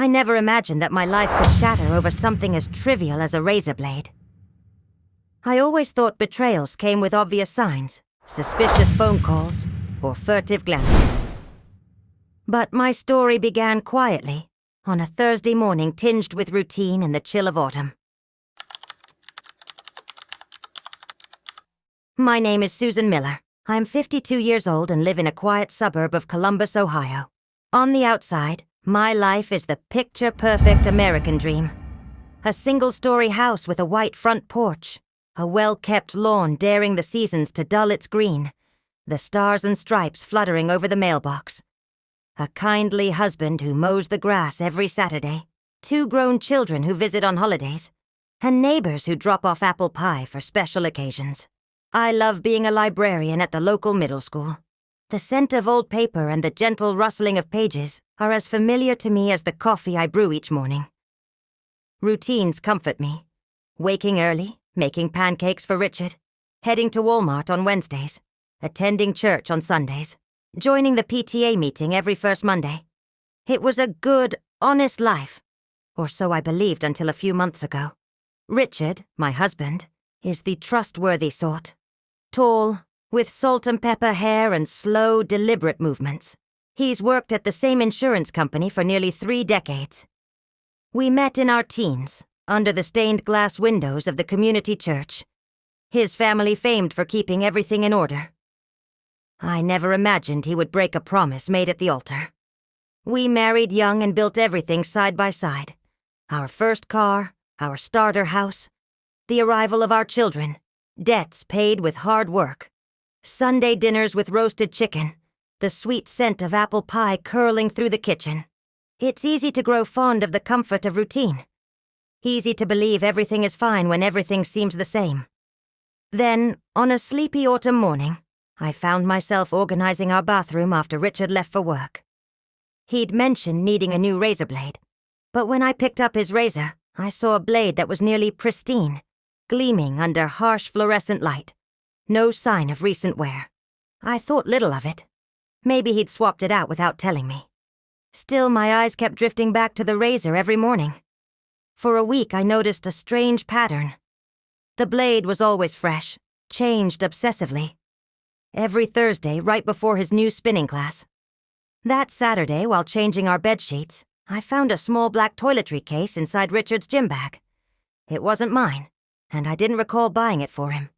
I never imagined that my life could shatter over something as trivial as a razor blade. I always thought betrayals came with obvious signs, suspicious phone calls, or furtive glances. But my story began quietly, on a Thursday morning tinged with routine in the chill of autumn. My name is Susan Miller. I'm 52 years old and live in a quiet suburb of Columbus, Ohio. On the outside, my life is the picture-perfect American dream. A single-story house with a white front porch, a well-kept lawn daring the seasons to dull its green, the stars and stripes fluttering over the mailbox. A kindly husband who mows the grass every Saturday, 2 grown children who visit on holidays, and neighbors who drop off apple pie for special occasions. I love being a librarian at the local middle school. The scent of old paper and the gentle rustling of pages are as familiar to me as the coffee I brew each morning. Routines comfort me. Waking early, making pancakes for Richard, heading to Walmart on Wednesdays, attending church on Sundays, joining the PTA meeting every first Monday. It was a good, honest life, or so I believed until a few months ago. Richard, my husband, is the trustworthy sort. Tall, with salt and pepper hair and slow, deliberate movements. He's worked at the same insurance company for nearly 3 decades. We met in our teens, under the stained glass windows of the community church. His family famed for keeping everything in order. I never imagined he would break a promise made at the altar. We married young and built everything side by side. Our first car, our starter house, the arrival of our children, debts paid with hard work, Sunday dinners with roasted chicken, the sweet scent of apple pie curling through the kitchen. It's easy to grow fond of the comfort of routine. Easy to believe everything is fine when everything seems the same. Then, on a sleepy autumn morning, I found myself organizing our bathroom after Richard left for work. He'd mentioned needing a new razor blade, but when I picked up his razor, I saw a blade that was nearly pristine, gleaming under harsh fluorescent light. No sign of recent wear. I thought little of it. Maybe he'd swapped it out without telling me. Still, my eyes kept drifting back to the razor every morning. For a week, I noticed a strange pattern. The blade was always fresh, changed obsessively. Every Thursday, right before his new spinning class. That Saturday, while changing our bed sheets, I found a small black toiletry case inside Richard's gym bag. It wasn't mine, and I didn't recall buying it for him.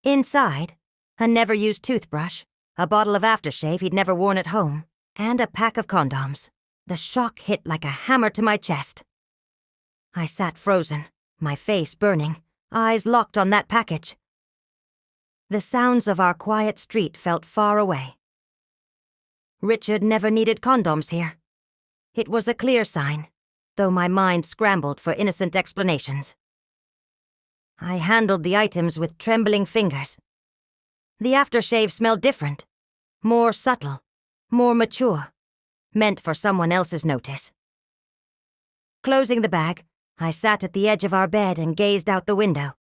Inside, a never-used toothbrush, a bottle of aftershave he'd never worn at home, and a pack of condoms. The shock hit like a hammer to my chest. I sat frozen, my face burning, eyes locked on that package. The sounds of our quiet street felt far away. Richard never needed condoms here. It was a clear sign, though my mind scrambled for innocent explanations. I handled the items with trembling fingers. The aftershave smelled different, more subtle, more mature, meant for someone else's notice. Closing the bag, I sat at the edge of our bed and gazed out the window.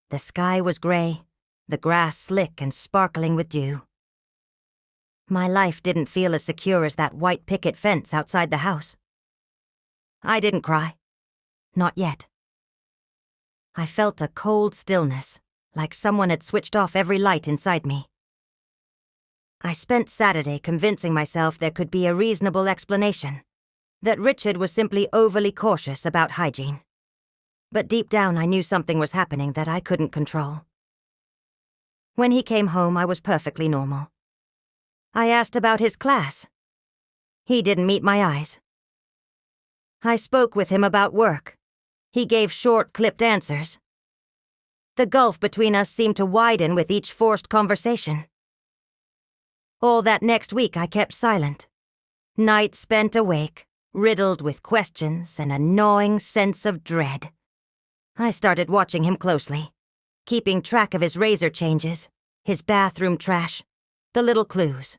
The sky was gray, the grass slick and sparkling with dew. My life didn't feel as secure as that white picket fence outside the house. I didn't cry. Not yet. I felt a cold stillness, like someone had switched off every light inside me. I spent Saturday convincing myself there could be a reasonable explanation, that Richard was simply overly cautious about hygiene. But deep down I knew something was happening that I couldn't control. When he came home, I was perfectly normal. I asked about his class. He didn't meet my eyes. I spoke with him about work. He gave short, clipped answers. The gulf between us seemed to widen with each forced conversation. All that next week I kept silent. Nights spent awake, riddled with questions and a gnawing sense of dread. I started watching him closely, keeping track of his razor changes, his bathroom trash, the little clues.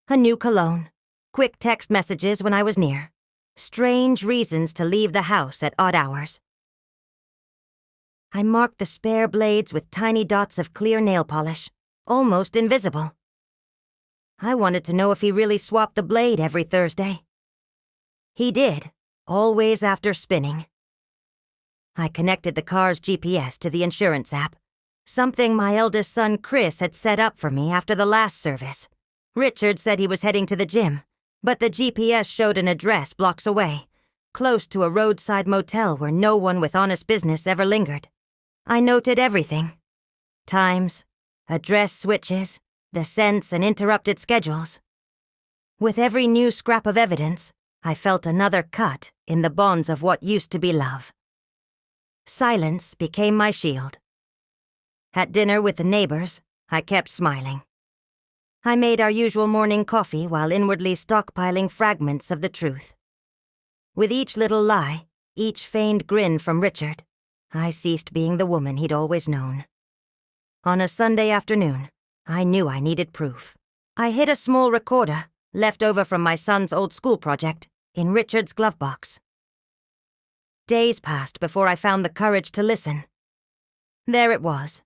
A new cologne, quick text messages when I was near, strange reasons to leave the house at odd hours. I marked the spare blades with tiny dots of clear nail polish, almost invisible. I wanted to know if he really swapped the blade every Thursday. He did, always after spinning. I connected the car's GPS to the insurance app, something my eldest son Chris had set up for me after the last service. Richard said he was heading to the gym, but the GPS showed an address blocks away, close to a roadside motel where no one with honest business ever lingered. I noted everything: times, address switches, the scents and interrupted schedules. With every new scrap of evidence, I felt another cut in the bonds of what used to be love. Silence became my shield. At dinner with the neighbors, I kept smiling. I made our usual morning coffee while inwardly stockpiling fragments of the truth. With each little lie, each feigned grin from Richard, I ceased being the woman he'd always known. On a Sunday afternoon, I knew I needed proof. I hid a small recorder, left over from my son's old school project, in Richard's glove box. Days passed before I found the courage to listen. There it was.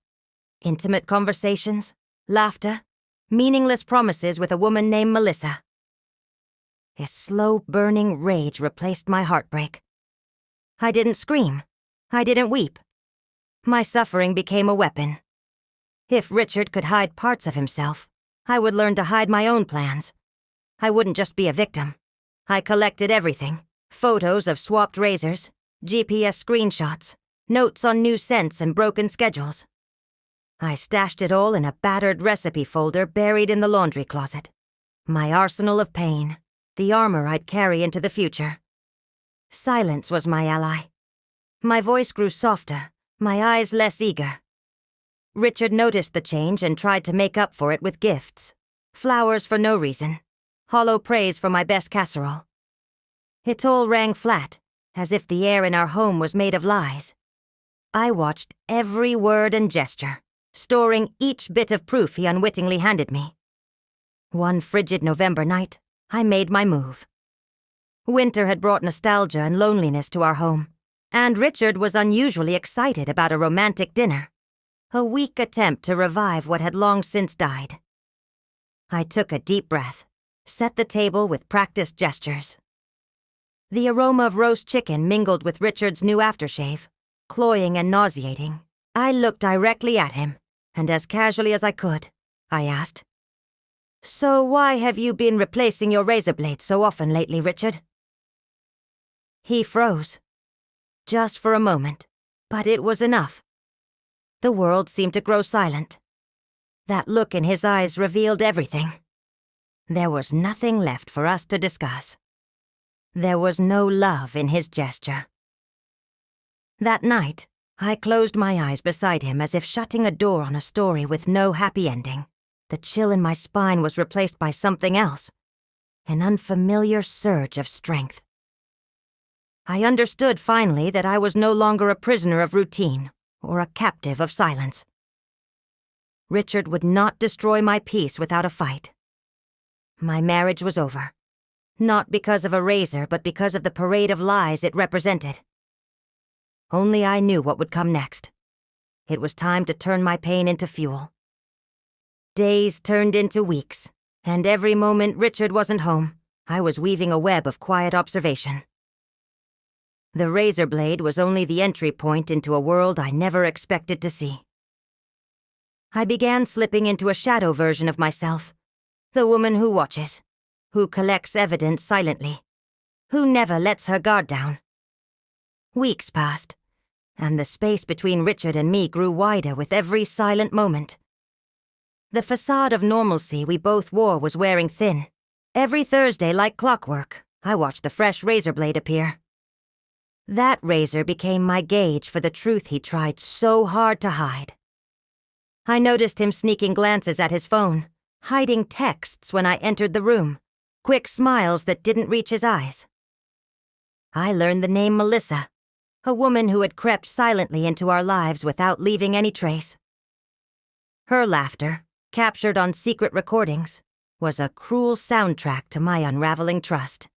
Intimate conversations, laughter, meaningless promises with a woman named Melissa. A slow-burning rage replaced my heartbreak. I didn't scream. I didn't weep. My suffering became a weapon. If Richard could hide parts of himself, I would learn to hide my own plans. I wouldn't just be a victim. I collected everything: photos of swapped razors, GPS screenshots, notes on new scents and broken schedules. I stashed it all in a battered recipe folder buried in the laundry closet. My arsenal of pain, the armor I'd carry into the future. Silence was my ally. My voice grew softer, my eyes less eager. Richard noticed the change and tried to make up for it with gifts. Flowers for no reason. Hollow praise for my best casserole. It all rang flat, as if the air in our home was made of lies. I watched every word and gesture, storing each bit of proof he unwittingly handed me. One frigid November night, I made my move. Winter had brought nostalgia and loneliness to our home, and Richard was unusually excited about a romantic dinner, a weak attempt to revive what had long since died. I took a deep breath, set the table with practiced gestures. The aroma of roast chicken mingled with Richard's new aftershave, cloying and nauseating. I looked directly at him, and as casually as I could, I asked, "So why have you been replacing your razor blade so often lately, Richard?" He froze. Just for a moment, but it was enough. The world seemed to grow silent. That look in his eyes revealed everything. There was nothing left for us to discuss. There was no love in his gesture. That night, I closed my eyes beside him as if shutting a door on a story with no happy ending. The chill in my spine was replaced by something else, an unfamiliar surge of strength. I understood finally that I was no longer a prisoner of routine or a captive of silence. Richard would not destroy my peace without a fight. My marriage was over, not because of a razor, but because of the parade of lies it represented. Only I knew what would come next. It was time to turn my pain into fuel. Days turned into weeks, and every moment Richard wasn't home, I was weaving a web of quiet observation. The razor blade was only the entry point into a world I never expected to see. I began slipping into a shadow version of myself, the woman who watches, who collects evidence silently, who never lets her guard down. Weeks passed, and the space between Richard and me grew wider with every silent moment. The facade of normalcy we both wore was wearing thin. Every Thursday, like clockwork, I watched the fresh razor blade appear. That razor became my gauge for the truth he tried so hard to hide. I noticed him sneaking glances at his phone, hiding texts when I entered the room, quick smiles that didn't reach his eyes. I learned the name Melissa, a woman who had crept silently into our lives without leaving any trace. Her laughter, captured on secret recordings, was a cruel soundtrack to my unraveling trust.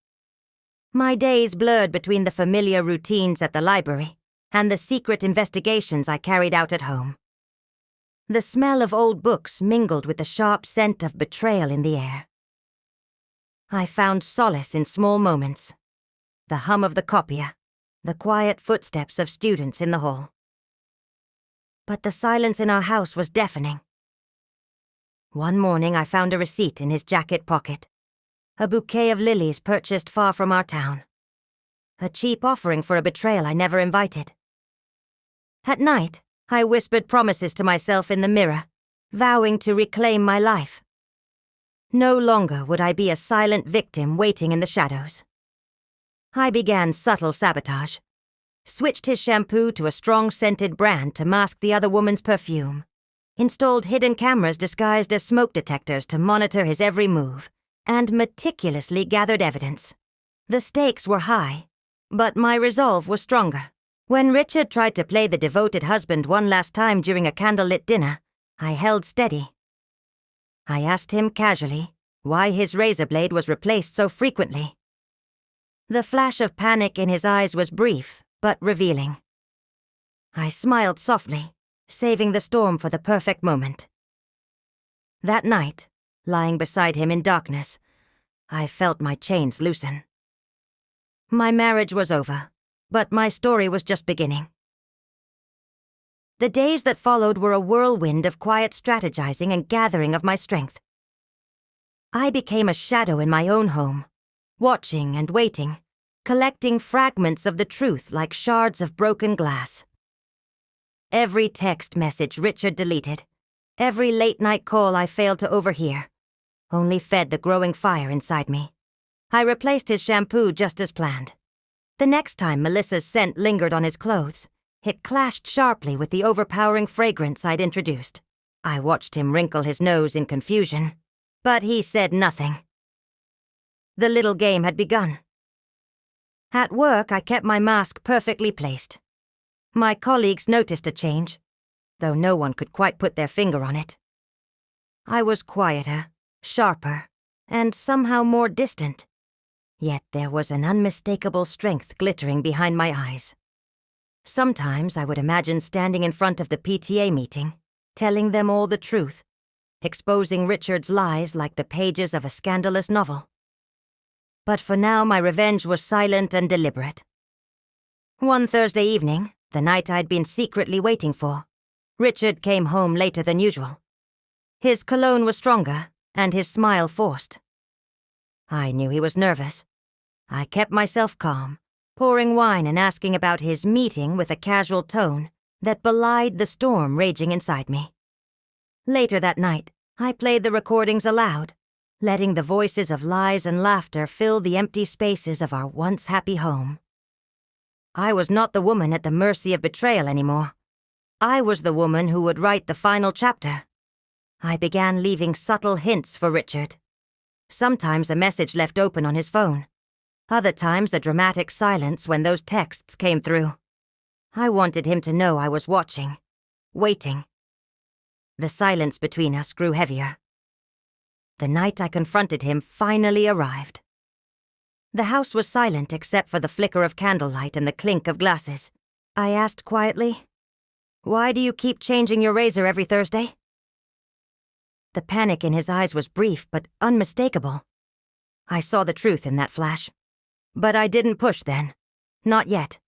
My days blurred between the familiar routines at the library and the secret investigations I carried out at home. The smell of old books mingled with the sharp scent of betrayal in the air. I found solace in small moments, the hum of the copier, the quiet footsteps of students in the hall. But the silence in our house was deafening. One morning I found a receipt in his jacket pocket, a bouquet of lilies purchased far from our town, a cheap offering for a betrayal I never invited. At night, I whispered promises to myself in the mirror, vowing to reclaim my life. No longer would I be a silent victim waiting in the shadows. I began subtle sabotage, switched his shampoo to a strong-scented brand to mask the other woman's perfume, installed hidden cameras disguised as smoke detectors to monitor his every move, and meticulously gathered evidence. The stakes were high, but my resolve was stronger. When Richard tried to play the devoted husband one last time during a candlelit dinner, I held steady. I asked him casually why his razor blade was replaced so frequently. The flash of panic in his eyes was brief, but revealing. I smiled softly, saving the storm for the perfect moment. That night, lying beside him in darkness, I felt my chains loosen. My marriage was over, but my story was just beginning. The days that followed were a whirlwind of quiet strategizing and gathering of my strength. I became a shadow in my own home, watching and waiting, collecting fragments of the truth like shards of broken glass. Every text message Richard deleted, every late-night call I failed to overhear, only fed the growing fire inside me. I replaced his shampoo just as planned. The next time Melissa's scent lingered on his clothes, it clashed sharply with the overpowering fragrance I'd introduced. I watched him wrinkle his nose in confusion, but he said nothing. The little game had begun. At work, I kept my mask perfectly placed. My colleagues noticed a change, though no one could quite put their finger on it. I was quieter, sharper, and somehow more distant. Yet there was an unmistakable strength glittering behind my eyes. Sometimes I would imagine standing in front of the PTA meeting, telling them all the truth, exposing Richard's lies like the pages of a scandalous novel. But for now my revenge was silent and deliberate. One Thursday evening, the night I'd been secretly waiting for, Richard came home later than usual. His cologne was stronger, and his smile forced. I knew he was nervous. I kept myself calm, pouring wine and asking about his meeting with a casual tone that belied the storm raging inside me. Later that night, I played the recordings aloud, letting the voices of lies and laughter fill the empty spaces of our once happy home. I was not the woman at the mercy of betrayal anymore. I was the woman who would write the final chapter. I began leaving subtle hints for Richard. Sometimes a message left open on his phone. Other times a dramatic silence when those texts came through. I wanted him to know I was watching, waiting. The silence between us grew heavier. The night I confronted him finally arrived. The house was silent except for the flicker of candlelight and the clink of glasses. I asked quietly, "Why do you keep changing your razor every Thursday?" The panic in his eyes was brief but unmistakable. I saw the truth in that flash. But I didn't push then. Not yet.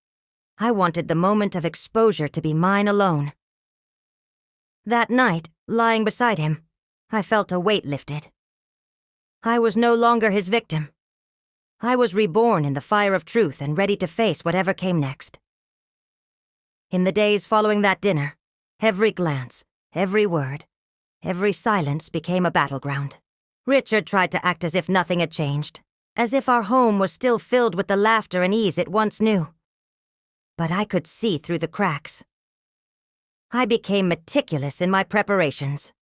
I wanted the moment of exposure to be mine alone. That night, lying beside him, I felt a weight lifted. I was no longer his victim. I was reborn in the fire of truth and ready to face whatever came next. In the days following that dinner, every glance, every word, every silence became a battleground. Richard tried to act as if nothing had changed, as if our home was still filled with the laughter and ease it once knew. But I could see through the cracks. I became meticulous in my preparations.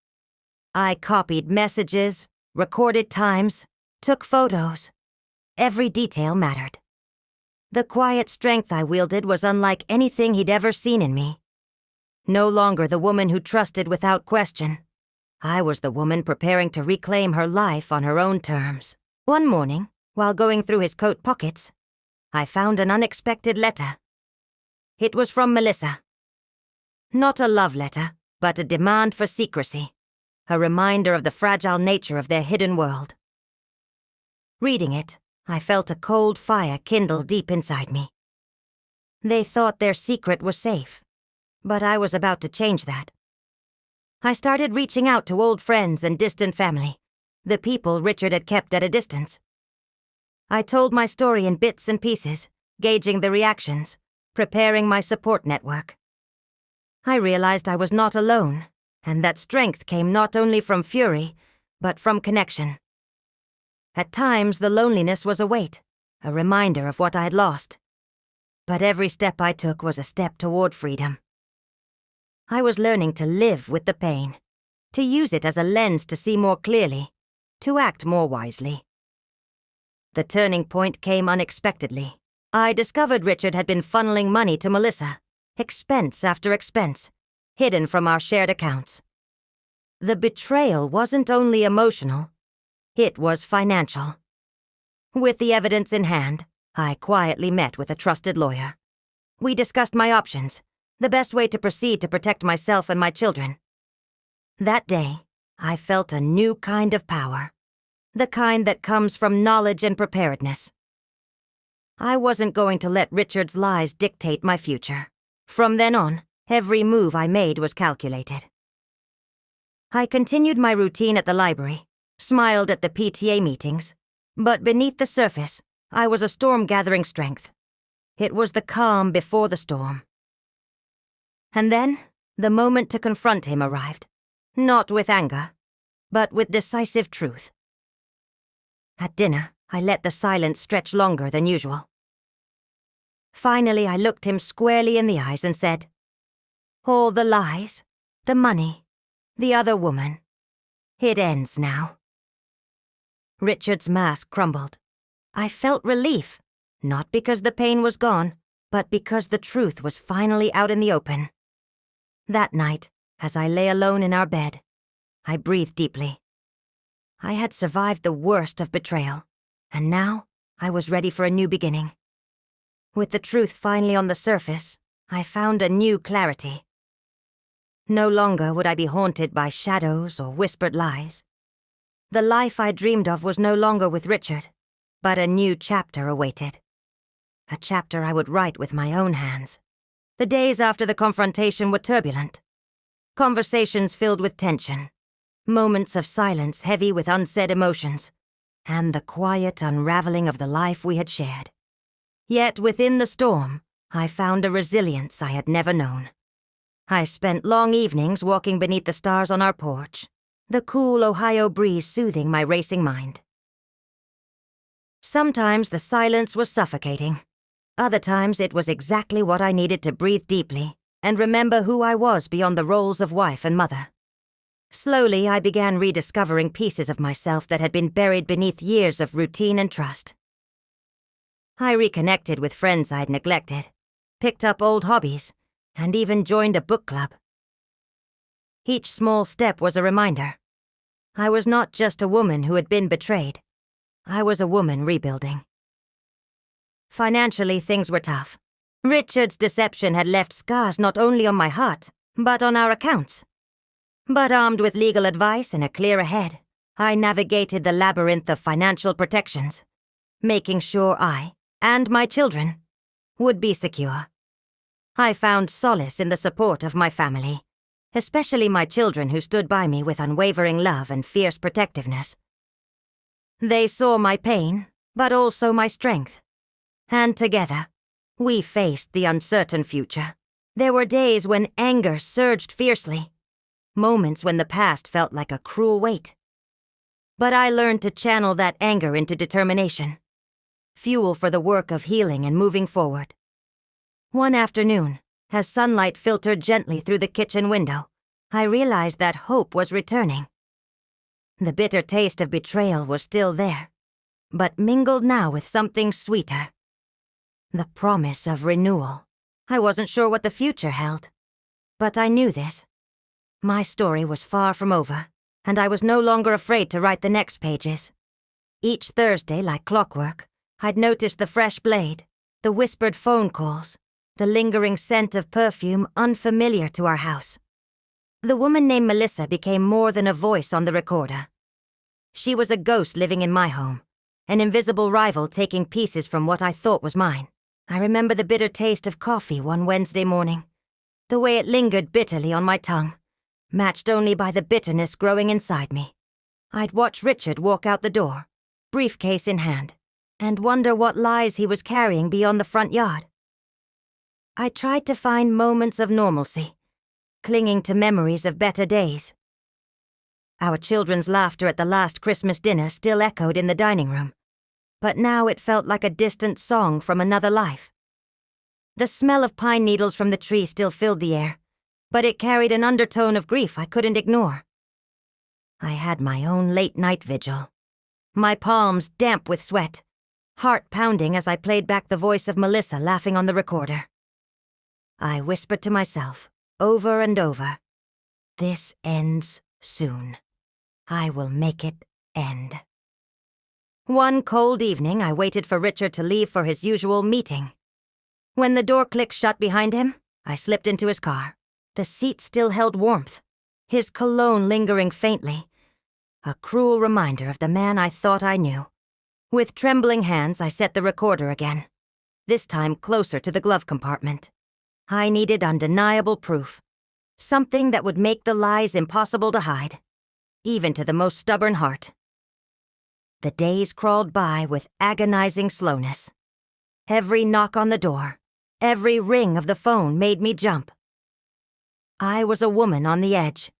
I copied messages, recorded times, took photos. Every detail mattered. The quiet strength I wielded was unlike anything he'd ever seen in me. No longer the woman who trusted without question. I was the woman preparing to reclaim her life on her own terms. One morning, while going through his coat pockets, I found an unexpected letter. It was from Melissa. Not a love letter, but a demand for secrecy, a reminder of the fragile nature of their hidden world. Reading it, I felt a cold fire kindle deep inside me. They thought their secret was safe, but I was about to change that. I started reaching out to old friends and distant family, the people Richard had kept at a distance. I told my story in bits and pieces, gauging the reactions, preparing my support network. I realized I was not alone, and that strength came not only from fury, but from connection. At times, the loneliness was a weight, a reminder of what I had lost. But every step I took was a step toward freedom. I was learning to live with the pain, to use it as a lens to see more clearly, to act more wisely. The turning point came unexpectedly. I discovered Richard had been funneling money to Melissa, expense after expense, hidden from our shared accounts. The betrayal wasn't only emotional, it was financial. With the evidence in hand, I quietly met with a trusted lawyer. We discussed my options, the best way to proceed to protect myself and my children. That day, I felt a new kind of power, the kind that comes from knowledge and preparedness. I wasn't going to let Richard's lies dictate my future. From then on, every move I made was calculated. I continued my routine at the library, smiled at the PTA meetings, but beneath the surface, I was a storm gathering strength. It was the calm before the storm. And then, the moment to confront him arrived, not with anger, but with decisive truth. At dinner, I let the silence stretch longer than usual. Finally, I looked him squarely in the eyes and said, "All the lies, the money, the other woman, it ends now." Richard's mask crumbled. I felt relief, not because the pain was gone, but because the truth was finally out in the open. That night, as I lay alone in our bed, I breathed deeply. I had survived the worst of betrayal, and now I was ready for a new beginning. With the truth finally on the surface, I found a new clarity. No longer would I be haunted by shadows or whispered lies. The life I dreamed of was no longer with Richard, but a new chapter awaited. A chapter I would write with my own hands. The days after the confrontation were turbulent. Conversations filled with tension. Moments of silence heavy with unsaid emotions. And the quiet unraveling of the life we had shared. Yet within the storm, I found a resilience I had never known. I spent long evenings walking beneath the stars on our porch, the cool Ohio breeze soothing my racing mind. Sometimes the silence was suffocating. Other times it was exactly what I needed to breathe deeply and remember who I was beyond the roles of wife and mother. Slowly, I began rediscovering pieces of myself that had been buried beneath years of routine and trust. I reconnected with friends I'd neglected, picked up old hobbies, and even joined a book club. Each small step was a reminder. I was not just a woman who had been betrayed. I was a woman rebuilding. Financially, things were tough. Richard's deception had left scars not only on my heart, but on our accounts. But armed with legal advice and a clearer head, I navigated the labyrinth of financial protections, making sure I, and my children, would be secure. I found solace in the support of my family, especially my children who stood by me with unwavering love and fierce protectiveness. They saw my pain, but also my strength. And together, we faced the uncertain future. There were days when anger surged fiercely, moments when the past felt like a cruel weight. But I learned to channel that anger into determination, fuel for the work of healing and moving forward. One afternoon, as sunlight filtered gently through the kitchen window, I realized that hope was returning. The bitter taste of betrayal was still there, but mingled now with something sweeter. The promise of renewal. I wasn't sure what the future held, but I knew this. My story was far from over, and I was no longer afraid to write the next pages. Each Thursday, like clockwork, I'd noticed the fresh blade, the whispered phone calls, the lingering scent of perfume unfamiliar to our house. The woman named Melissa became more than a voice on the recorder. She was a ghost living in my home, an invisible rival taking pieces from what I thought was mine. I remember the bitter taste of coffee one Wednesday morning, the way it lingered bitterly on my tongue, matched only by the bitterness growing inside me. I'd watch Richard walk out the door, briefcase in hand, and wonder what lies he was carrying beyond the front yard. I tried to find moments of normalcy, clinging to memories of better days. Our children's laughter at the last Christmas dinner still echoed in the dining room, but now it felt like a distant song from another life. The smell of pine needles from the tree still filled the air, but it carried an undertone of grief I couldn't ignore. I had my own late-night vigil, my palms damp with sweat, heart pounding as I played back the voice of Melissa laughing on the recorder. I whispered to myself, over and over, "This ends soon. I will make it end." One cold evening, I waited for Richard to leave for his usual meeting. When the door clicked shut behind him, I slipped into his car. The seat still held warmth, his cologne lingering faintly, a cruel reminder of the man I thought I knew. With trembling hands, I set the recorder again, this time closer to the glove compartment. I needed undeniable proof, something that would make the lies impossible to hide, even to the most stubborn heart. The days crawled by with agonizing slowness. Every knock on the door, every ring of the phone made me jump. I was a woman on the edge,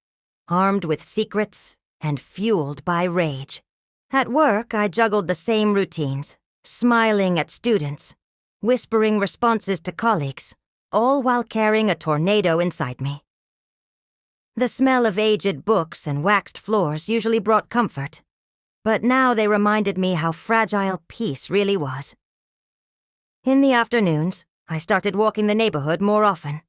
armed with secrets and fueled by rage. At work, I juggled the same routines, smiling at students, whispering responses to colleagues, all while carrying a tornado inside me. The smell of aged books and waxed floors usually brought comfort, but now they reminded me how fragile peace really was. In the afternoons, I started walking the neighborhood more often,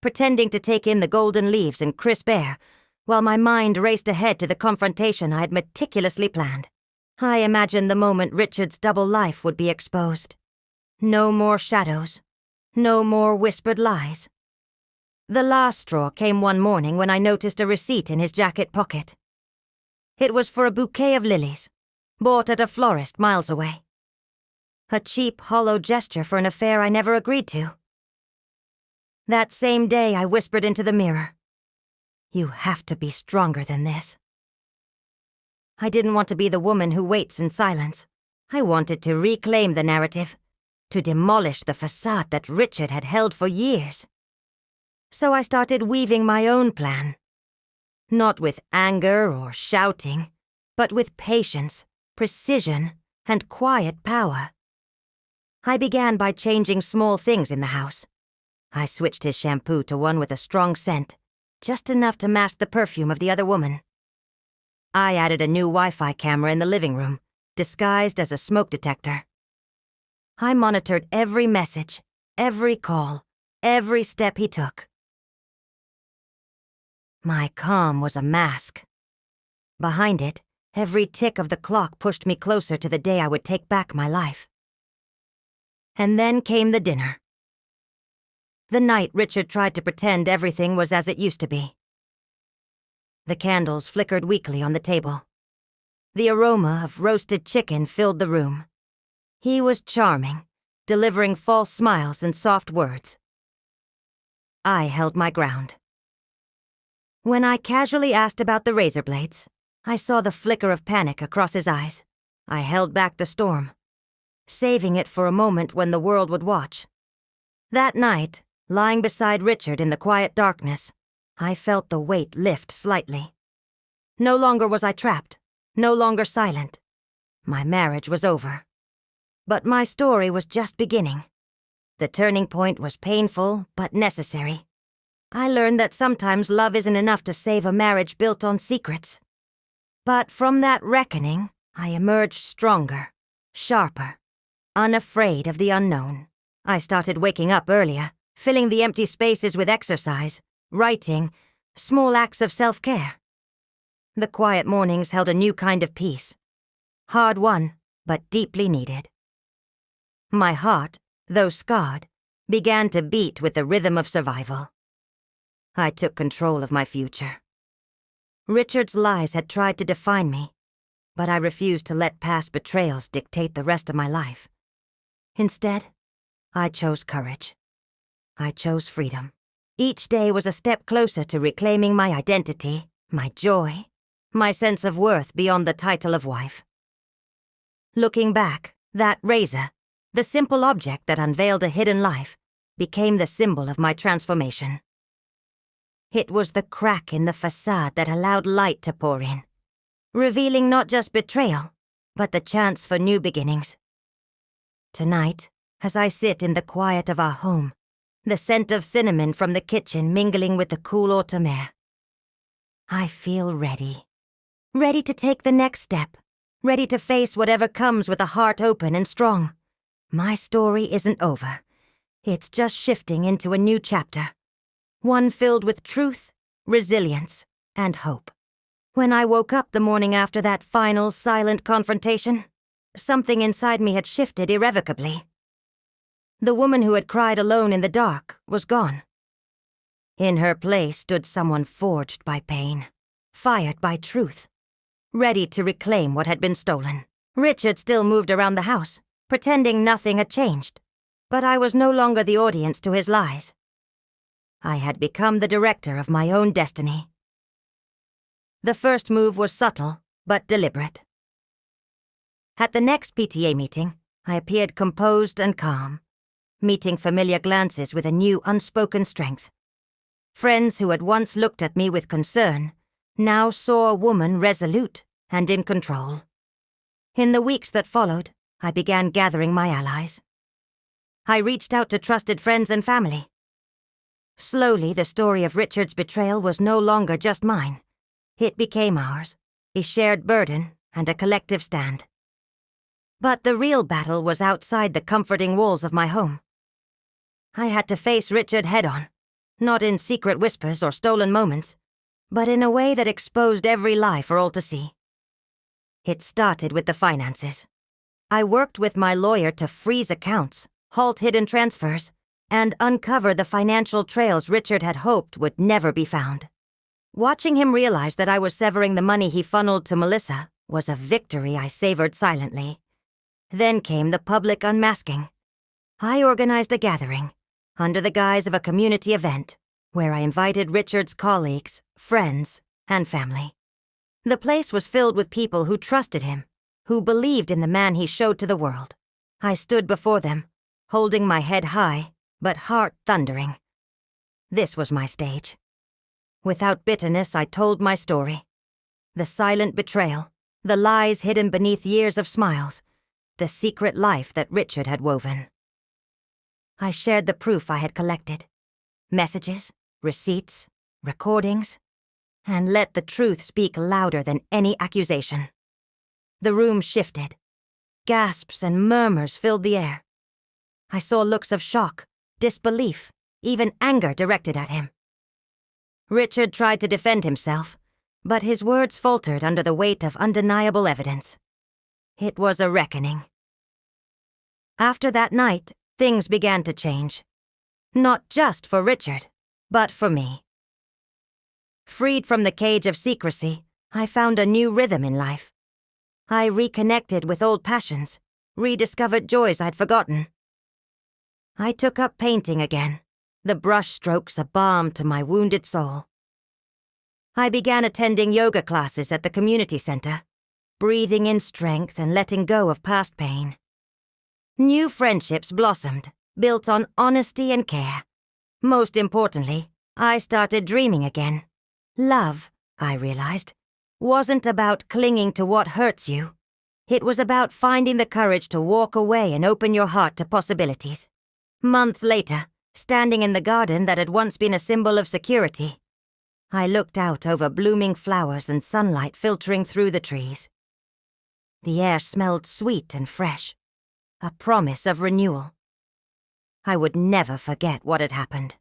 pretending to take in the golden leaves and crisp air, while my mind raced ahead to the confrontation I had meticulously planned. I imagined the moment Richard's double life would be exposed. No more shadows, no more whispered lies. The last straw came one morning when I noticed a receipt in his jacket pocket. It was for a bouquet of lilies, bought at a florist miles away. A cheap, hollow gesture for an affair I never agreed to. That same day, I whispered into the mirror, "You have to be stronger than this." I didn't want to be the woman who waits in silence. I wanted to reclaim the narrative, to demolish the facade that Richard had held for years. So I started weaving my own plan. Not with anger or shouting, but with patience, precision, and quiet power. I began by changing small things in the house. I switched his shampoo to one with a strong scent, just enough to mask the perfume of the other woman. I added a new Wi-Fi camera in the living room, disguised as a smoke detector. I monitored every message, every call, every step he took. My calm was a mask. Behind it, every tick of the clock pushed me closer to the day I would take back my life. And then came the dinner. The night Richard tried to pretend everything was as it used to be. The candles flickered weakly on the table. The aroma of roasted chicken filled the room. He was charming, delivering false smiles and soft words. I held my ground. When I casually asked about the razor blades, I saw the flicker of panic across his eyes. I held back the storm, saving it for a moment when the world would watch. That night, lying beside Richard in the quiet darkness, I felt the weight lift slightly. No longer was I trapped, no longer silent. My marriage was over. But my story was just beginning. The turning point was painful, but necessary. I learned that sometimes love isn't enough to save a marriage built on secrets. But from that reckoning, I emerged stronger, sharper, unafraid of the unknown. I started waking up earlier, filling the empty spaces with exercise, writing, small acts of self-care. The quiet mornings held a new kind of peace. Hard won, but deeply needed. My heart, though scarred, began to beat with the rhythm of survival. I took control of my future. Richard's lies had tried to define me, but I refused to let past betrayals dictate the rest of my life. Instead, I chose courage. I chose freedom. Each day was a step closer to reclaiming my identity, my joy, my sense of worth beyond the title of wife. Looking back, that razor, the simple object that unveiled a hidden life, became the symbol of my transformation. It was the crack in the facade that allowed light to pour in, revealing not just betrayal, but the chance for new beginnings. Tonight, as I sit in the quiet of our home, the scent of cinnamon from the kitchen mingling with the cool autumn air, I feel ready. Ready to take the next step, ready to face whatever comes with a heart open and strong. My story isn't over. It's just shifting into a new chapter, one filled with truth, resilience, and hope. When I woke up the morning after that final silent confrontation, something inside me had shifted irrevocably. The woman who had cried alone in the dark was gone. In her place stood someone forged by pain, fired by truth, ready to reclaim what had been stolen. Richard still moved around the house, pretending nothing had changed, but I was no longer the audience to his lies. I had become the director of my own destiny. The first move was subtle, but deliberate. At the next PTA meeting, I appeared composed and calm, meeting familiar glances with a new unspoken strength. Friends who had once looked at me with concern now saw a woman resolute and in control. In the weeks that followed, I began gathering my allies. I reached out to trusted friends and family. Slowly, the story of Richard's betrayal was no longer just mine. It became ours, a shared burden and a collective stand. But the real battle was outside the comforting walls of my home. I had to face Richard head-on, not in secret whispers or stolen moments, but in a way that exposed every lie for all to see. It started with the finances. I worked with my lawyer to freeze accounts, halt hidden transfers, and uncover the financial trails Richard had hoped would never be found. Watching him realize that I was severing the money he funneled to Melissa was a victory I savored silently. Then came the public unmasking. I organized a gathering, under the guise of a community event, where I invited Richard's colleagues, friends, and family. The place was filled with people who trusted him, who believed in the man he showed to the world. I stood before them, holding my head high, but heart thundering. This was my stage. Without bitterness, I told my story. The silent betrayal, the lies hidden beneath years of smiles, the secret life that Richard had woven. I shared the proof I had collected. Messages, receipts, recordings, and let the truth speak louder than any accusation. The room shifted. Gasps and murmurs filled the air. I saw looks of shock, disbelief, even anger directed at him. Richard tried to defend himself, but his words faltered under the weight of undeniable evidence. It was a reckoning. After that night, things began to change. Not just for Richard, but for me. Freed from the cage of secrecy, I found a new rhythm in life. I reconnected with old passions, rediscovered joys I'd forgotten. I took up painting again, the brush strokes a balm to my wounded soul. I began attending yoga classes at the community center, breathing in strength and letting go of past pain. New friendships blossomed, built on honesty and care. Most importantly, I started dreaming again. Love, I realized, wasn't about clinging to what hurts you. It was about finding the courage to walk away and open your heart to possibilities. Months later, standing in the garden that had once been a symbol of security, I looked out over blooming flowers and sunlight filtering through the trees. The air smelled sweet and fresh, a promise of renewal. I would never forget what had happened.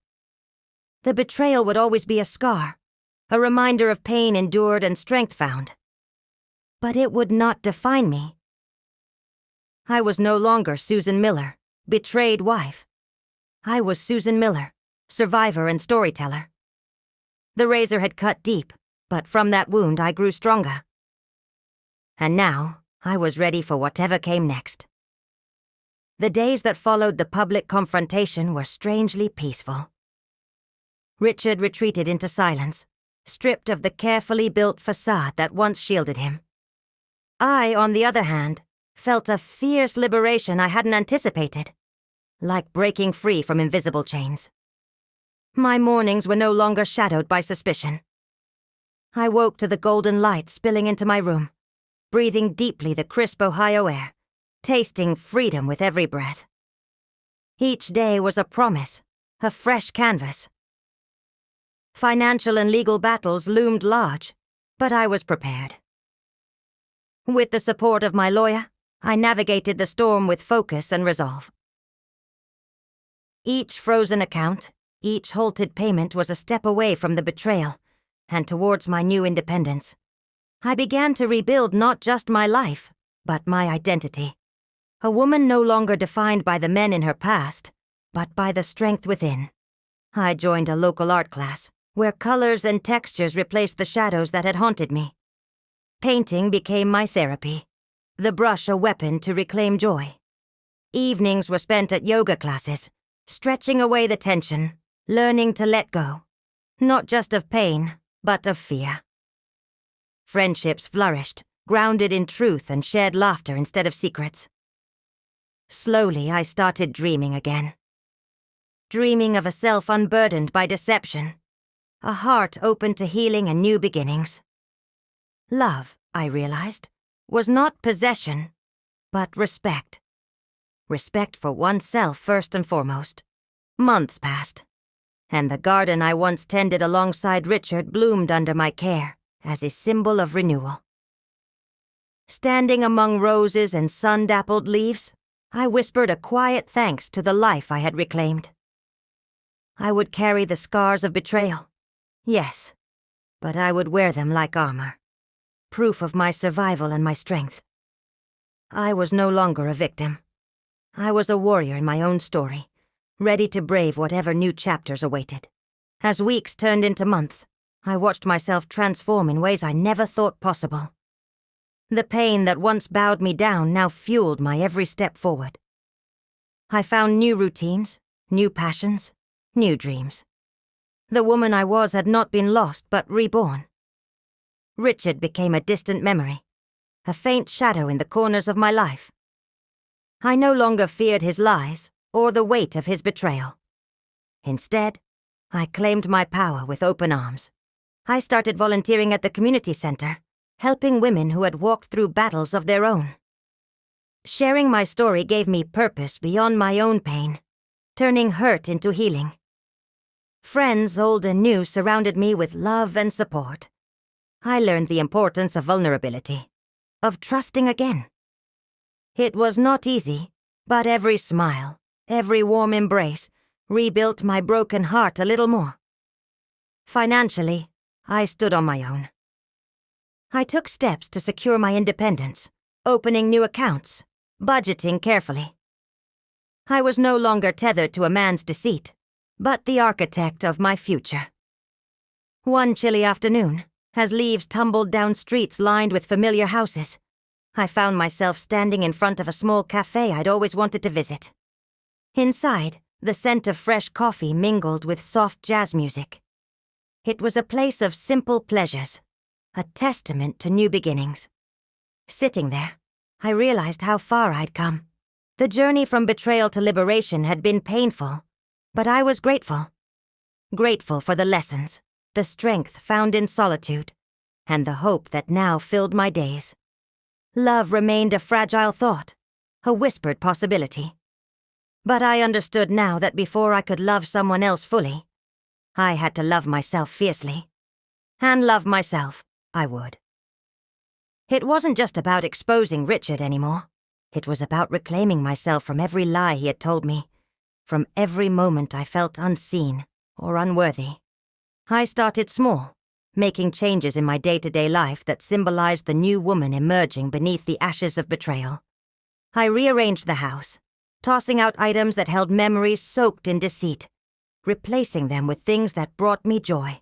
The betrayal would always be a scar, a reminder of pain endured and strength found. But it would not define me. I was no longer Susan Miller, betrayed wife. I was Susan Miller, survivor and storyteller. The razor had cut deep, but from that wound I grew stronger. And now, I was ready for whatever came next. The days that followed the public confrontation were strangely peaceful. Richard retreated into silence, stripped of the carefully built facade that once shielded him. I, on the other hand, felt a fierce liberation I hadn't anticipated, like breaking free from invisible chains. My mornings were no longer shadowed by suspicion. I woke to the golden light spilling into my room, breathing deeply the crisp Ohio air, tasting freedom with every breath. Each day was a promise, a fresh canvas. Financial and legal battles loomed large, but I was prepared. With the support of my lawyer, I navigated the storm with focus and resolve. Each frozen account, each halted payment was a step away from the betrayal and towards my new independence. I began to rebuild not just my life, but my identity. A woman no longer defined by the men in her past, but by the strength within. I joined a local art class, where colors and textures replaced the shadows that had haunted me. Painting became my therapy, the brush a weapon to reclaim joy. Evenings were spent at yoga classes, stretching away the tension, learning to let go, not just of pain, but of fear. Friendships flourished, grounded in truth and shared laughter instead of secrets. Slowly, I started dreaming again. Dreaming of a self unburdened by deception, a heart open to healing and new beginnings. Love, I realized, was not possession, but respect. Respect for oneself first and foremost. Months passed, and the garden I once tended alongside Richard bloomed under my care as a symbol of renewal. Standing among roses and sun-dappled leaves, I whispered a quiet thanks to the life I had reclaimed. I would carry the scars of betrayal, yes, but I would wear them like armor, proof of my survival and my strength. I was no longer a victim. I was a warrior in my own story, ready to brave whatever new chapters awaited. As weeks turned into months, I watched myself transform in ways I never thought possible. The pain that once bowed me down now fueled my every step forward. I found new routines, new passions, new dreams. The woman I was had not been lost but reborn. Richard became a distant memory, a faint shadow in the corners of my life. I no longer feared his lies or the weight of his betrayal. Instead, I claimed my power with open arms. I started volunteering at the community center, helping women who had walked through battles of their own. Sharing my story gave me purpose beyond my own pain, turning hurt into healing. Friends, old and new, surrounded me with love and support. I learned the importance of vulnerability, of trusting again. It was not easy, but every smile, every warm embrace, rebuilt my broken heart a little more. Financially, I stood on my own. I took steps to secure my independence, opening new accounts, budgeting carefully. I was no longer tethered to a man's deceit, but the architect of my future. One chilly afternoon, as leaves tumbled down streets lined with familiar houses, I found myself standing in front of a small cafe I'd always wanted to visit. Inside, the scent of fresh coffee mingled with soft jazz music. It was a place of simple pleasures, a testament to new beginnings. Sitting there, I realized how far I'd come. The journey from betrayal to liberation had been painful, but I was grateful. Grateful for the lessons, the strength found in solitude, and the hope that now filled my days. Love remained a fragile thought, a whispered possibility. But I understood now that before I could love someone else fully, I had to love myself fiercely. And love myself, I would. It wasn't just about exposing Richard anymore. It was about reclaiming myself from every lie he had told me, from every moment I felt unseen or unworthy. I started small, making changes in my day-to-day life that symbolized the new woman emerging beneath the ashes of betrayal. I rearranged the house, tossing out items that held memories soaked in deceit, replacing them with things that brought me joy.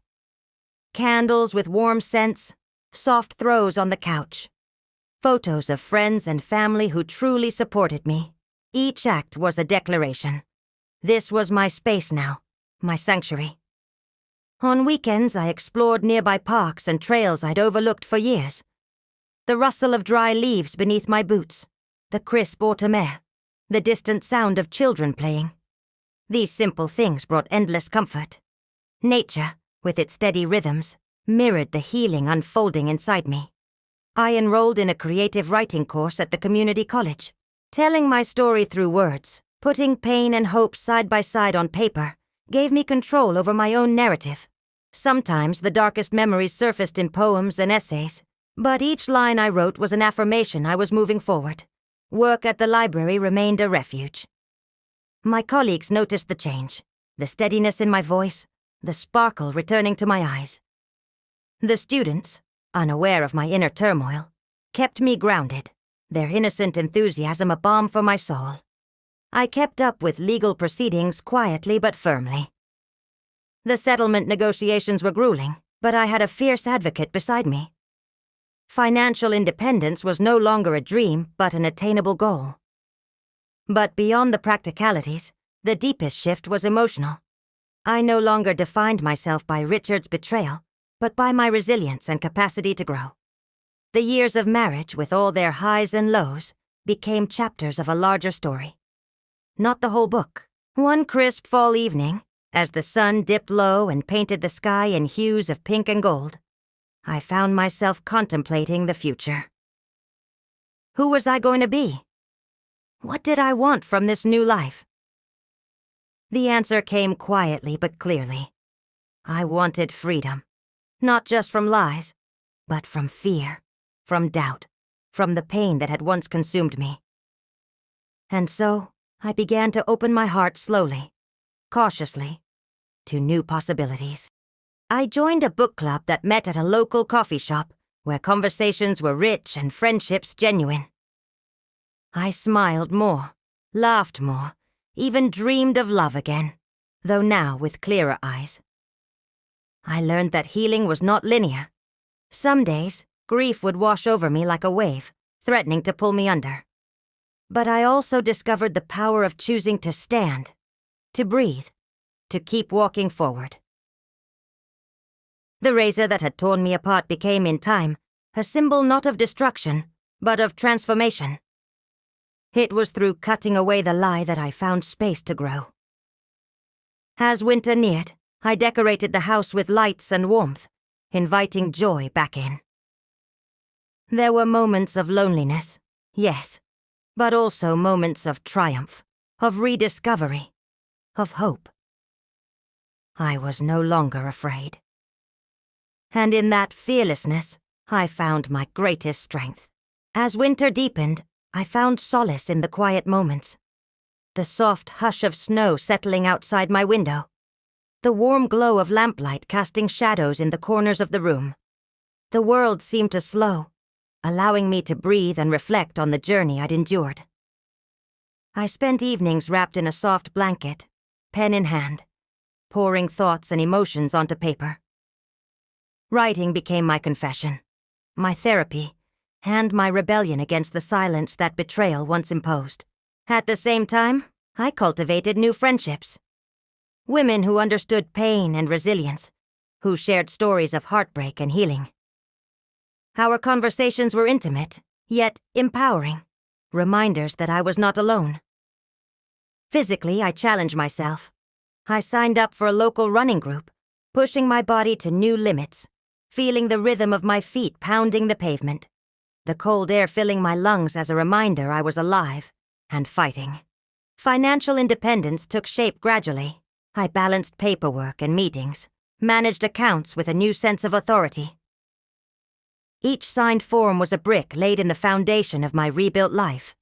Candles with warm scents, soft throws on the couch. Photos of friends and family who truly supported me. Each act was a declaration. This was my space now, my sanctuary. On weekends, I explored nearby parks and trails I'd overlooked for years. The rustle of dry leaves beneath my boots, the crisp autumn air, the distant sound of children playing. These simple things brought endless comfort. Nature, with its steady rhythms, mirrored the healing unfolding inside me. I enrolled in a creative writing course at the community college. Telling my story through words, putting pain and hope side by side on paper, gave me control over my own narrative. Sometimes the darkest memories surfaced in poems and essays, but each line I wrote was an affirmation I was moving forward. Work at the library remained a refuge. My colleagues noticed the change, the steadiness in my voice, the sparkle returning to my eyes. The students, unaware of my inner turmoil, kept me grounded, their innocent enthusiasm a balm for my soul. I kept up with legal proceedings quietly but firmly. The settlement negotiations were grueling, but I had a fierce advocate beside me. Financial independence was no longer a dream, but an attainable goal. But beyond the practicalities, the deepest shift was emotional. I no longer defined myself by Richard's betrayal, but by my resilience and capacity to grow. The years of marriage, with all their highs and lows, became chapters of a larger story. Not the whole book. One crisp fall evening, as the sun dipped low and painted the sky in hues of pink and gold, I found myself contemplating the future. Who was I going to be? What did I want from this new life? The answer came quietly but clearly. I wanted freedom, not just from lies, but from fear, from doubt, from the pain that had once consumed me. And so, I began to open my heart slowly, cautiously, to new possibilities. I joined a book club that met at a local coffee shop, where conversations were rich and friendships genuine. I smiled more, laughed more, even dreamed of love again, though now with clearer eyes. I learned that healing was not linear. Some days, grief would wash over me like a wave, threatening to pull me under. But I also discovered the power of choosing to stand, to breathe, to keep walking forward. The razor that had torn me apart became, in time, a symbol not of destruction, but of transformation. It was through cutting away the lie that I found space to grow. As winter neared, I decorated the house with lights and warmth, inviting joy back in. There were moments of loneliness, yes, but also moments of triumph, of rediscovery, of hope. I was no longer afraid. And in that fearlessness, I found my greatest strength. As winter deepened, I found solace in the quiet moments. The soft hush of snow settling outside my window. The warm glow of lamplight casting shadows in the corners of the room. The world seemed to slow, allowing me to breathe and reflect on the journey I'd endured. I spent evenings wrapped in a soft blanket, pen in hand, pouring thoughts and emotions onto paper. Writing became my confession, my therapy, and my rebellion against the silence that betrayal once imposed. At the same time, I cultivated new friendships. Women who understood pain and resilience, who shared stories of heartbreak and healing. Our conversations were intimate, yet empowering, reminders that I was not alone. Physically, I challenged myself. I signed up for a local running group, pushing my body to new limits, feeling the rhythm of my feet pounding the pavement, the cold air filling my lungs as a reminder I was alive and fighting. Financial independence took shape gradually. I balanced paperwork and meetings, managed accounts with a new sense of authority. Each signed form was a brick laid in the foundation of my rebuilt life.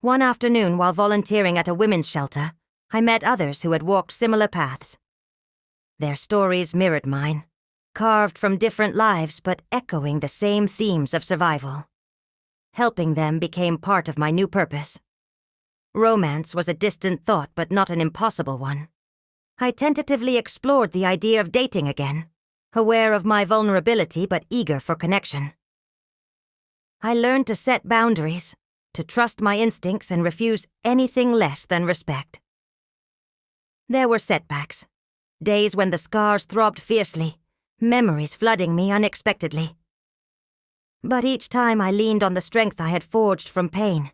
One afternoon, while volunteering at a women's shelter, I met others who had walked similar paths. Their stories mirrored mine, carved from different lives but echoing the same themes of survival. Helping them became part of my new purpose. Romance was a distant thought but not an impossible one. I tentatively explored the idea of dating again, aware of my vulnerability but eager for connection. I learned to set boundaries, to trust my instincts and refuse anything less than respect. There were setbacks, days when the scars throbbed fiercely, memories flooding me unexpectedly. But each time I leaned on the strength I had forged from pain.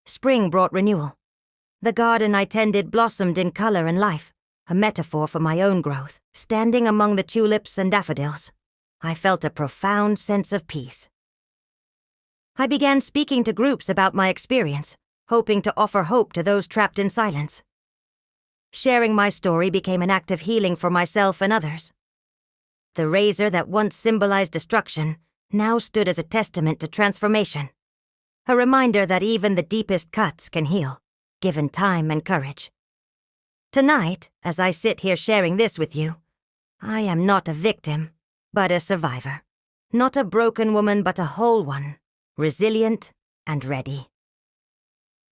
Spring brought renewal. The garden I tended blossomed in color and life, a metaphor for my own growth. Standing among the tulips and daffodils, I felt a profound sense of peace. I began speaking to groups about my experience, hoping to offer hope to those trapped in silence. Sharing my story became an act of healing for myself and others. The razor that once symbolized destruction now stood as a testament to transformation, a reminder that even the deepest cuts can heal, given time and courage. Tonight, as I sit here sharing this with you, I am not a victim, but a survivor. Not a broken woman, but a whole one, resilient and ready.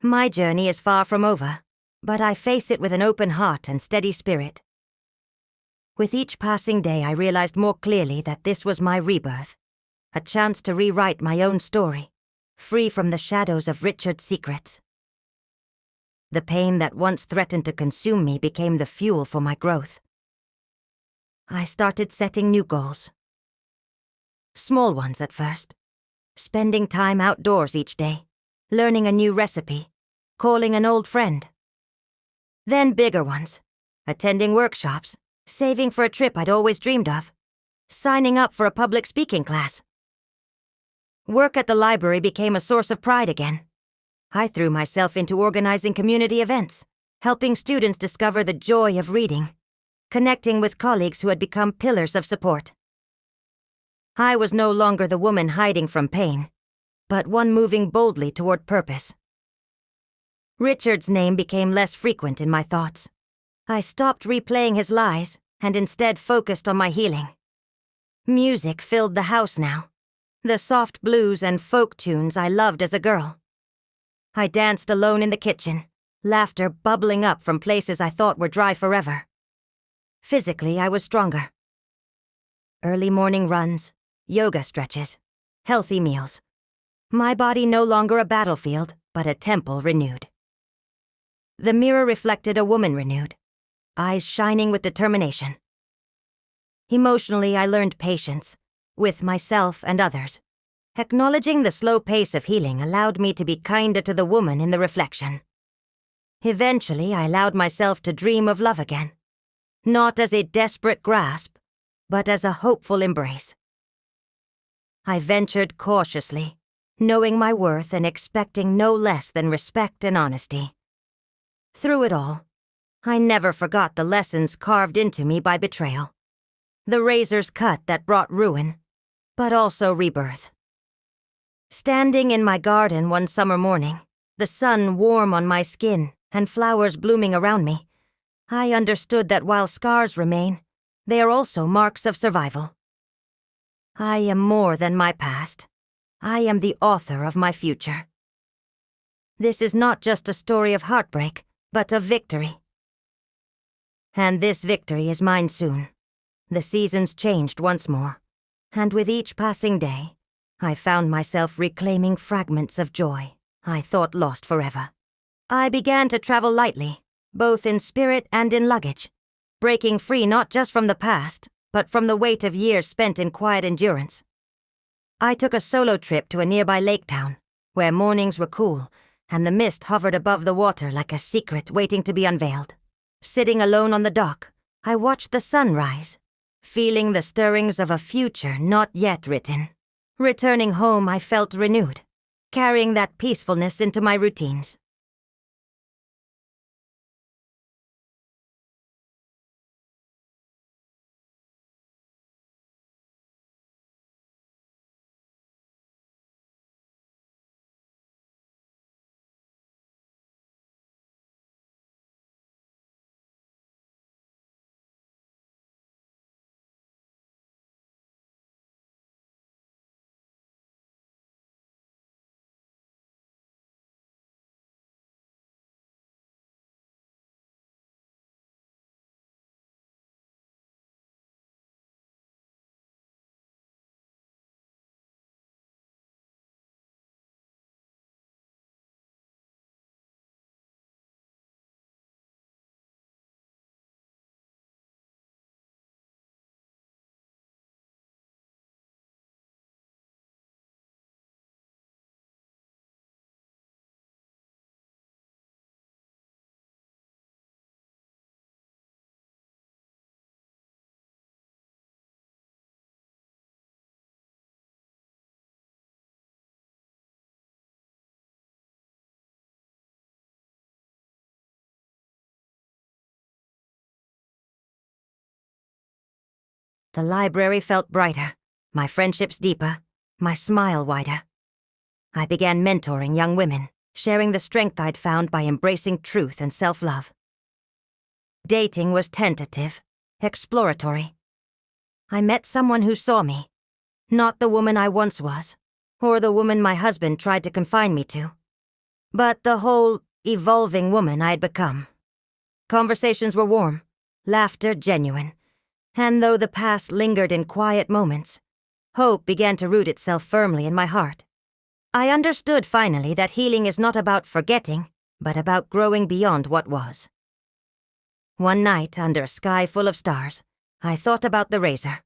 My journey is far from over, but I face it with an open heart and steady spirit. With each passing day, I realized more clearly that this was my rebirth, a chance to rewrite my own story, free from the shadows of Richard's secrets. The pain that once threatened to consume me became the fuel for my growth. I started setting new goals. Small ones at first. Spending time outdoors each day, learning a new recipe, calling an old friend. Then bigger ones, attending workshops, saving for a trip I'd always dreamed of, signing up for a public speaking class. Work at the library became a source of pride again. I threw myself into organizing community events, helping students discover the joy of reading, connecting with colleagues who had become pillars of support. I was no longer the woman hiding from pain, but one moving boldly toward purpose. Richard's name became less frequent in my thoughts. I stopped replaying his lies and instead focused on my healing. Music filled the house now, the soft blues and folk tunes I loved as a girl. I danced alone in the kitchen, laughter bubbling up from places I thought were dry forever. Physically, I was stronger. Early morning runs, yoga stretches, healthy meals. My body no longer a battlefield, but a temple renewed. The mirror reflected a woman renewed, eyes shining with determination. Emotionally, I learned patience, with myself and others. Acknowledging the slow pace of healing allowed me to be kinder to the woman in the reflection. Eventually, I allowed myself to dream of love again, not as a desperate grasp, but as a hopeful embrace. I ventured cautiously, knowing my worth and expecting no less than respect and honesty. Through it all, I never forgot the lessons carved into me by betrayal. The razor's cut that brought ruin, but also rebirth. Standing in my garden one summer morning, the sun warm on my skin and flowers blooming around me, I understood that while scars remain, they are also marks of survival. I am more than my past. I am the author of my future. This is not just a story of heartbreak, but of victory. And this victory is mine soon. The seasons changed once more, and with each passing day, I found myself reclaiming fragments of joy I thought lost forever. I began to travel lightly, both in spirit and in luggage, breaking free not just from the past, but from the weight of years spent in quiet endurance. I took a solo trip to a nearby lake town, where mornings were cool, and the mist hovered above the water like a secret waiting to be unveiled. Sitting alone on the dock, I watched the sun rise, feeling the stirrings of a future not yet written. Returning home, I felt renewed, carrying that peacefulness into my routines. The library felt brighter, my friendships deeper, my smile wider. I began mentoring young women, sharing the strength I'd found by embracing truth and self-love. Dating was tentative, exploratory. I met someone who saw me, not the woman I once was, or the woman my husband tried to confine me to, but the whole evolving woman I had become. Conversations were warm, laughter genuine, and though the past lingered in quiet moments, hope began to root itself firmly in my heart. I understood finally that healing is not about forgetting, but about growing beyond what was. One night, under a sky full of stars, I thought about the razor,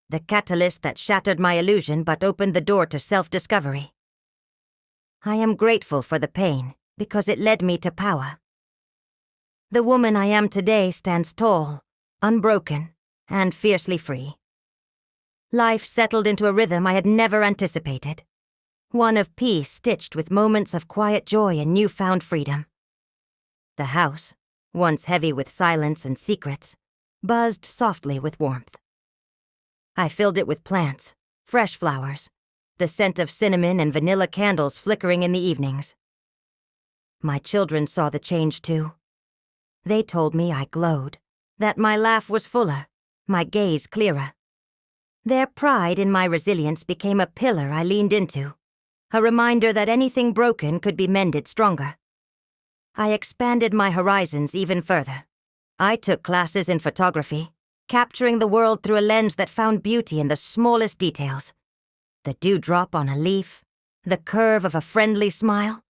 the catalyst that shattered my illusion but opened the door to self-discovery. I am grateful for the pain because it led me to power. The woman I am today stands tall, unbroken, and fiercely free. Life settled into a rhythm I had never anticipated, one of peace stitched with moments of quiet joy and newfound freedom. The house, once heavy with silence and secrets, buzzed softly with warmth. I filled it with plants, fresh flowers, the scent of cinnamon and vanilla candles flickering in the evenings. My children saw the change too. They told me I glowed, that my laugh was fuller, my gaze clearer. Their pride in my resilience became a pillar I leaned into, a reminder that anything broken could be mended stronger. I expanded my horizons even further. I took classes in photography, capturing the world through a lens that found beauty in the smallest details. The dewdrop on a leaf, the curve of a friendly smile,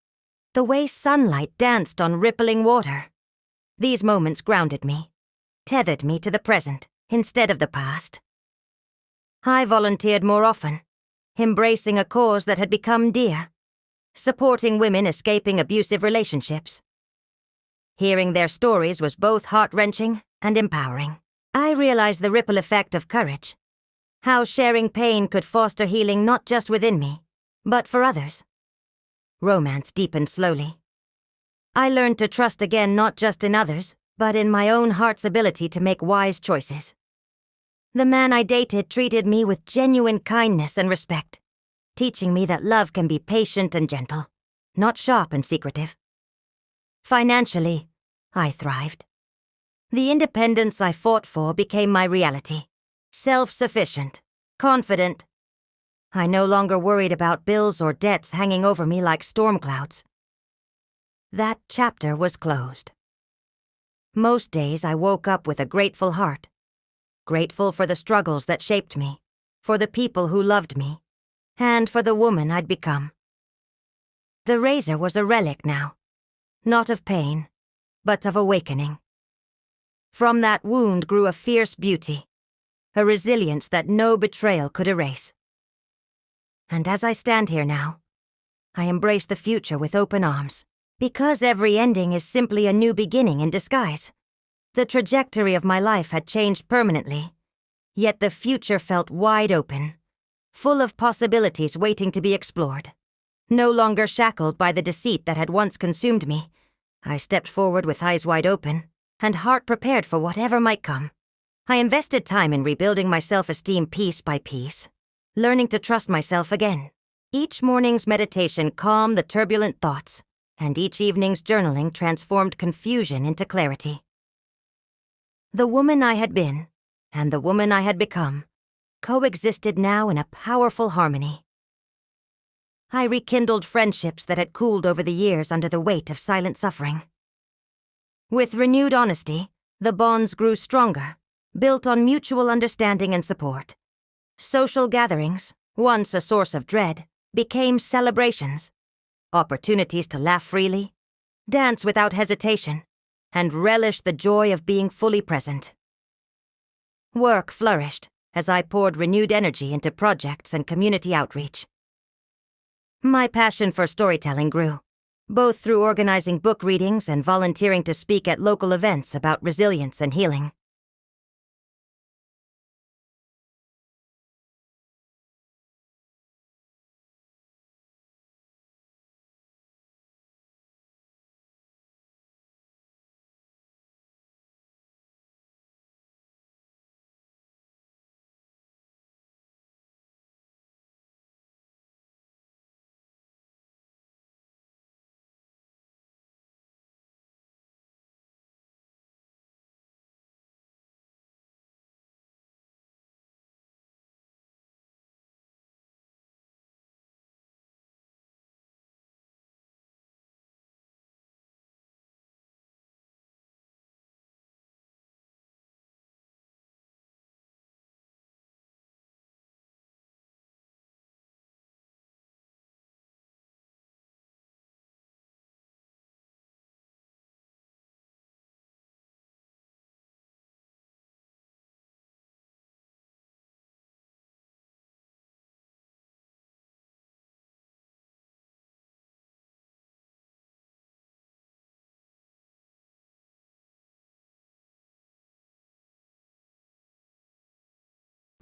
the way sunlight danced on rippling water. These moments grounded me, tethered me to the present instead of the past. I volunteered more often, embracing a cause that had become dear, supporting women escaping abusive relationships. Hearing their stories was both heart-wrenching and empowering. I realized the ripple effect of courage, how sharing pain could foster healing not just within me, but for others. Romance deepened slowly. I learned to trust again not just in others, but in my own heart's ability to make wise choices. The man I dated treated me with genuine kindness and respect, teaching me that love can be patient and gentle, not sharp and secretive. Financially, I thrived. The independence I fought for became my reality. Self-sufficient, confident. I no longer worried about bills or debts hanging over me like storm clouds. That chapter was closed. Most days I woke up with a grateful heart. Grateful for the struggles that shaped me, for the people who loved me, and for the woman I'd become. The razor was a relic now, not of pain, but of awakening. From that wound grew a fierce beauty, a resilience that no betrayal could erase. And as I stand here now, I embrace the future with open arms, because every ending is simply a new beginning in disguise. The trajectory of my life had changed permanently, yet the future felt wide open, full of possibilities waiting to be explored. No longer shackled by the deceit that had once consumed me, I stepped forward with eyes wide open and heart prepared for whatever might come. I invested time in rebuilding my self-esteem piece by piece, learning to trust myself again. Each morning's meditation calmed the turbulent thoughts, and each evening's journaling transformed confusion into clarity. The woman I had been, and the woman I had become, coexisted now in a powerful harmony. I rekindled friendships that had cooled over the years under the weight of silent suffering. With renewed honesty, the bonds grew stronger, built on mutual understanding and support. Social gatherings, once a source of dread, became celebrations, opportunities to laugh freely, dance without hesitation, and relish the joy of being fully present. Work flourished as I poured renewed energy into projects and community outreach. My passion for storytelling grew, both through organizing book readings and volunteering to speak at local events about resilience and healing.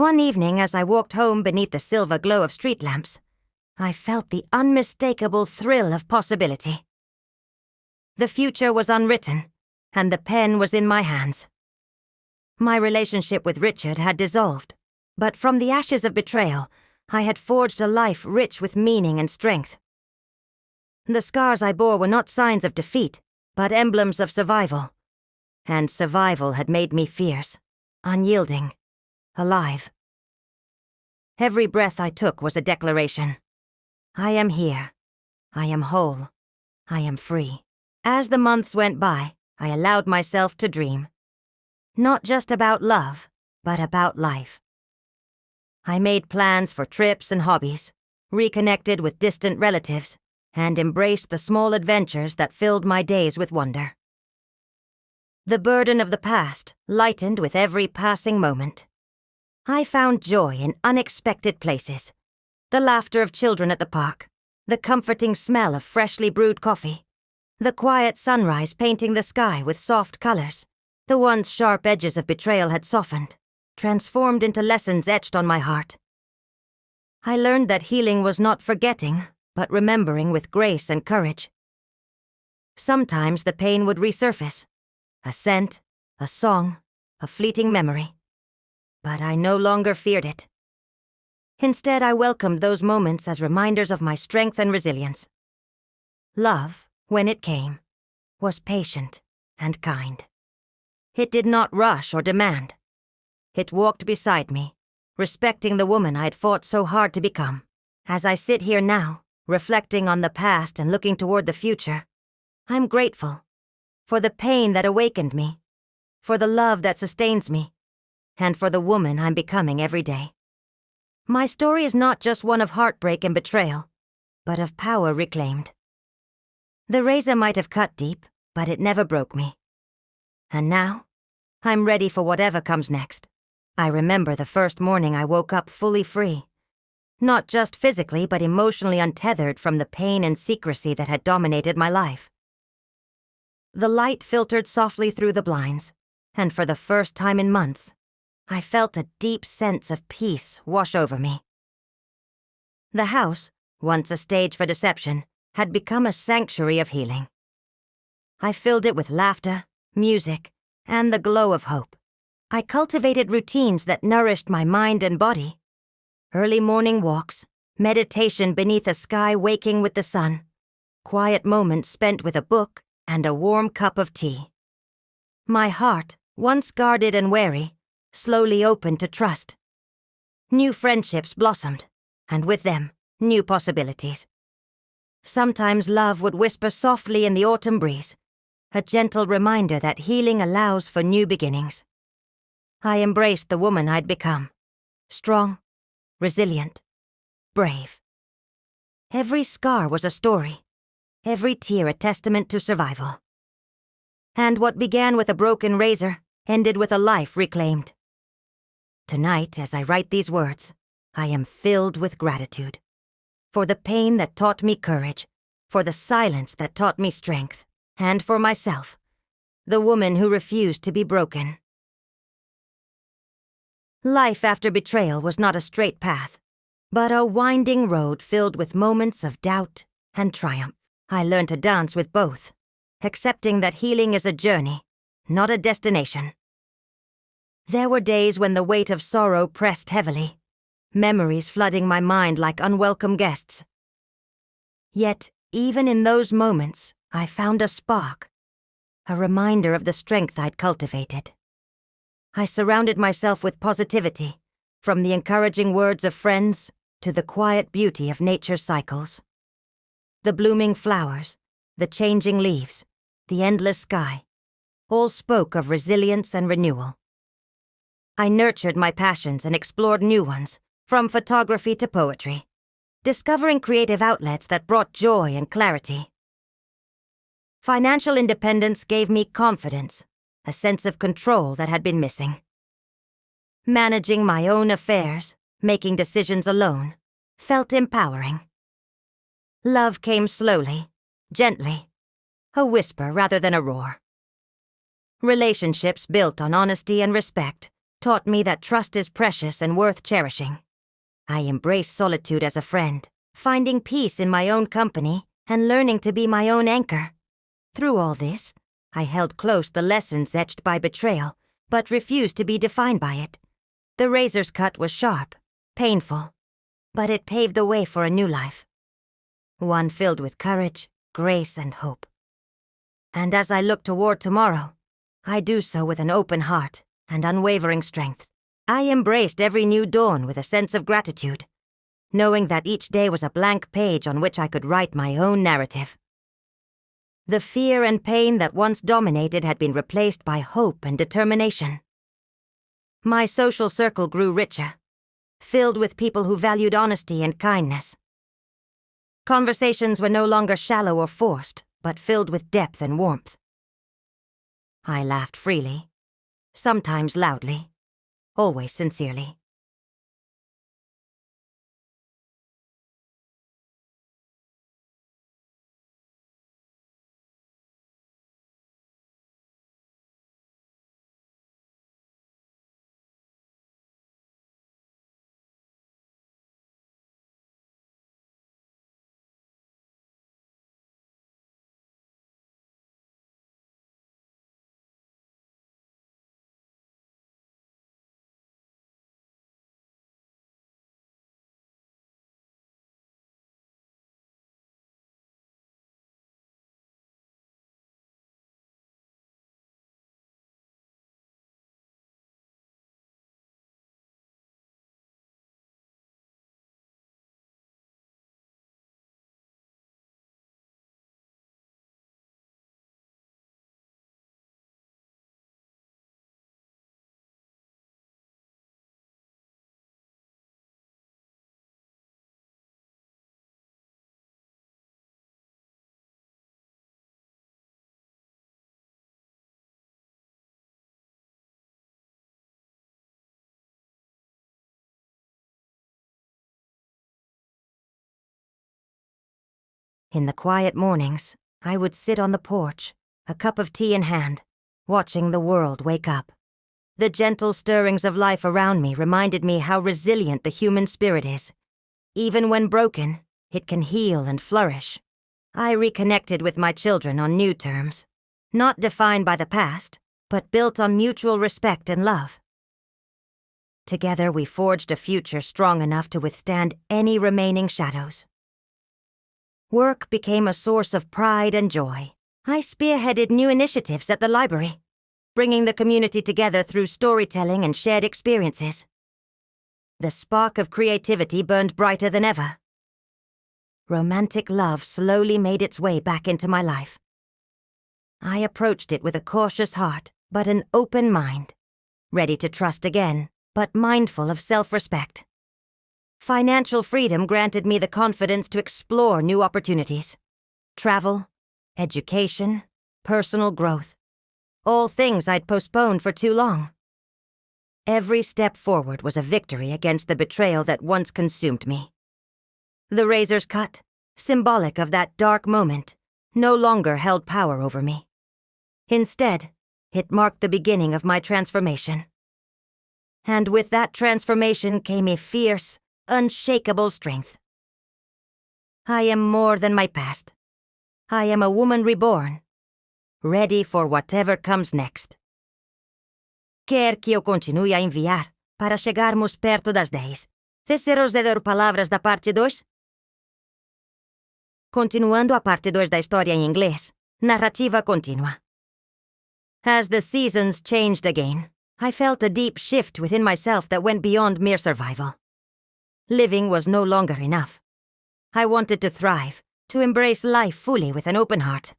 One evening, as I walked home beneath the silver glow of street lamps, I felt the unmistakable thrill of possibility. The future was unwritten, and the pen was in my hands. My relationship with Richard had dissolved, but from the ashes of betrayal, I had forged a life rich with meaning and strength. The scars I bore were not signs of defeat, but emblems of survival. And survival had made me fierce, unyielding, alive. Every breath I took was a declaration. I am here. I am whole. I am free. As the months went by, I allowed myself to dream. Not just about love, but about life. I made plans for trips and hobbies, reconnected with distant relatives, and embraced the small adventures that filled my days with wonder. The burden of the past lightened with every passing moment. I found joy in unexpected places. The laughter of children at the park, the comforting smell of freshly brewed coffee, the quiet sunrise painting the sky with soft colors. The once sharp edges of betrayal had softened, transformed into lessons etched on my heart. I learned that healing was not forgetting, but remembering with grace and courage. Sometimes the pain would resurface, a scent, a song, a fleeting memory. But I no longer feared it. Instead, I welcomed those moments as reminders of my strength and resilience. Love, when it came, was patient and kind. It did not rush or demand. It walked beside me, respecting the woman I had fought so hard to become. As I sit here now, reflecting on the past and looking toward the future, I'm grateful for the pain that awakened me, for the love that sustains me, and for the woman I'm becoming every day. My story is not just one of heartbreak and betrayal, but of power reclaimed. The razor might have cut deep, but it never broke me. And now, I'm ready for whatever comes next. I remember the first morning I woke up fully free. Not just physically, but emotionally untethered from the pain and secrecy that had dominated my life. The light filtered softly through the blinds, and for the first time in months, I felt a deep sense of peace wash over me. The house, once a stage for deception, had become a sanctuary of healing. I filled it with laughter, music, and the glow of hope. I cultivated routines that nourished my mind and body. Early morning walks, meditation beneath a sky waking with the sun, quiet moments spent with a book and a warm cup of tea. My heart, once guarded and wary, slowly opened to trust. New friendships blossomed, and with them, new possibilities. Sometimes love would whisper softly in the autumn breeze, a gentle reminder that healing allows for new beginnings. I embraced the woman I'd become, strong, resilient, brave. Every scar was a story, every tear a testament to survival. And what began with a broken razor ended with a life reclaimed. Tonight, as I write these words, I am filled with gratitude. For the pain that taught me courage, for the silence that taught me strength, and for myself, the woman who refused to be broken. Life after betrayal was not a straight path, but a winding road filled with moments of doubt and triumph. I learned to dance with both, accepting that healing is a journey, not a destination. There were days when the weight of sorrow pressed heavily, memories flooding my mind like unwelcome guests. Yet, even in those moments, I found a spark, a reminder of the strength I'd cultivated. I surrounded myself with positivity, from the encouraging words of friends to the quiet beauty of nature's cycles. The blooming flowers, the changing leaves, the endless sky, all spoke of resilience and renewal. I nurtured my passions and explored new ones, from photography to poetry, discovering creative outlets that brought joy and clarity. Financial independence gave me confidence, a sense of control that had been missing. Managing my own affairs, making decisions alone, felt empowering. Love came slowly, gently, a whisper rather than a roar. Relationships built on honesty and respect taught me that trust is precious and worth cherishing. I embraced solitude as a friend, finding peace in my own company and learning to be my own anchor. Through all this, I held close the lessons etched by betrayal, but refused to be defined by it. The razor's cut was sharp, painful, but it paved the way for a new life. One filled with courage, grace, and hope. And as I look toward tomorrow, I do so with an open heart and unwavering strength. I embraced every new dawn with a sense of gratitude, knowing that each day was a blank page on which I could write my own narrative. The fear and pain that once dominated had been replaced by hope and determination. My social circle grew richer, filled with people who valued honesty and kindness. Conversations were no longer shallow or forced, but filled with depth and warmth. I laughed freely, sometimes loudly, always sincerely. In the quiet mornings, I would sit on the porch, a cup of tea in hand, watching the world wake up. The gentle stirrings of life around me reminded me how resilient the human spirit is. Even when broken, it can heal and flourish. I reconnected with my children on new terms, not defined by the past, but built on mutual respect and love. Together we forged a future strong enough to withstand any remaining shadows. Work became a source of pride and joy. I spearheaded new initiatives at the library, bringing the community together through storytelling and shared experiences. The spark of creativity burned brighter than ever. Romantic love slowly made its way back into my life. I approached it with a cautious heart, but an open mind, ready to trust again, but mindful of self-respect. Financial freedom granted me the confidence to explore new opportunities. Travel, education, personal growth. All things I'd postponed for too long. Every step forward was a victory against the betrayal that once consumed me. The razor's cut, symbolic of that dark moment, no longer held power over me. Instead, it marked the beginning of my transformation. And with that transformation came a fierce, unshakable strength. I am more than my past. I am a woman reborn, ready for whatever comes next. Quer que eu continue a enviar para chegarmos perto das 10. Terceiros palavras da parte 2? Continuando a parte 2 da história em inglês, narrativa contínua. As the seasons changed again, I felt a deep shift within myself that went beyond mere survival. Living was no longer enough. I wanted to thrive, to embrace life fully with an open heart.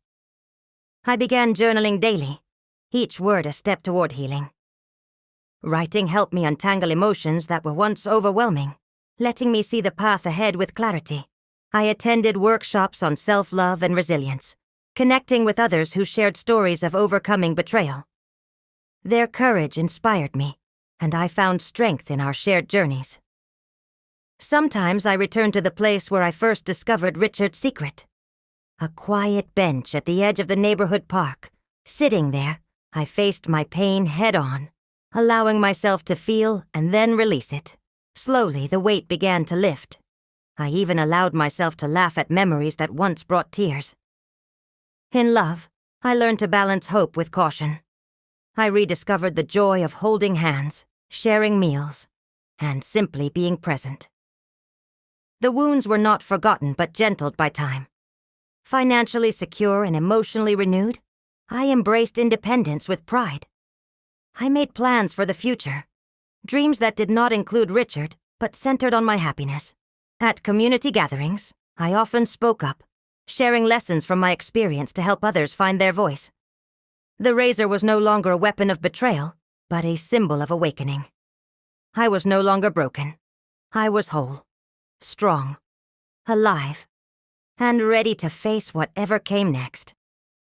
I began journaling daily, each word a step toward healing. Writing helped me untangle emotions that were once overwhelming, letting me see the path ahead with clarity. I attended workshops on self-love and resilience, connecting with others who shared stories of overcoming betrayal. Their courage inspired me, and I found strength in our shared journeys. Sometimes I returned to the place where I first discovered Richard's secret. A quiet bench at the edge of the neighborhood park. Sitting there, I faced my pain head-on, allowing myself to feel and then release it. Slowly, the weight began to lift. I even allowed myself to laugh at memories that once brought tears. In love, I learned to balance hope with caution. I rediscovered the joy of holding hands, sharing meals, and simply being present. The wounds were not forgotten but gentled by time. Financially secure and emotionally renewed, I embraced independence with pride. I made plans for the future, dreams that did not include Richard, but centered on my happiness. At community gatherings, I often spoke up, sharing lessons from my experience to help others find their voice. The razor was no longer a weapon of betrayal, but a symbol of awakening. I was no longer broken. I was whole, strong, alive, and ready to face whatever came next.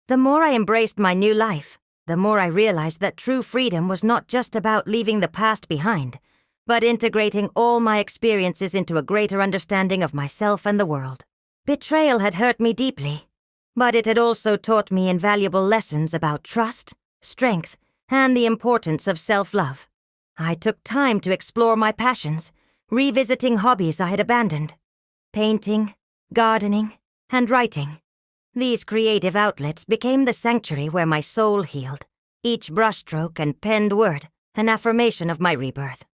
The more I embraced my new life, the more I realized that true freedom was not just about leaving the past behind, but integrating all my experiences into a greater understanding of myself and the world. Betrayal had hurt me deeply, but it had also taught me invaluable lessons about trust, strength, and the importance of self-love. I took time to explore my passions, revisiting hobbies I had abandoned. Painting, gardening, and writing. These creative outlets became the sanctuary where my soul healed, each brushstroke and penned word an affirmation of my rebirth.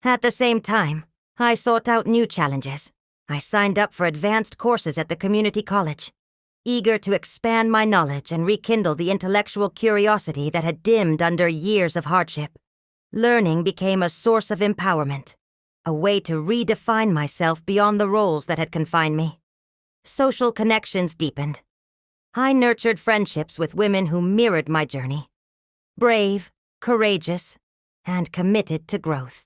At the same time, I sought out new challenges. I signed up for advanced courses at the community college, eager to expand my knowledge and rekindle the intellectual curiosity that had dimmed under years of hardship. Learning became a source of empowerment, a way to redefine myself beyond the roles that had confined me. Social connections deepened. I nurtured friendships with women who mirrored my journey, brave, courageous, and committed to growth.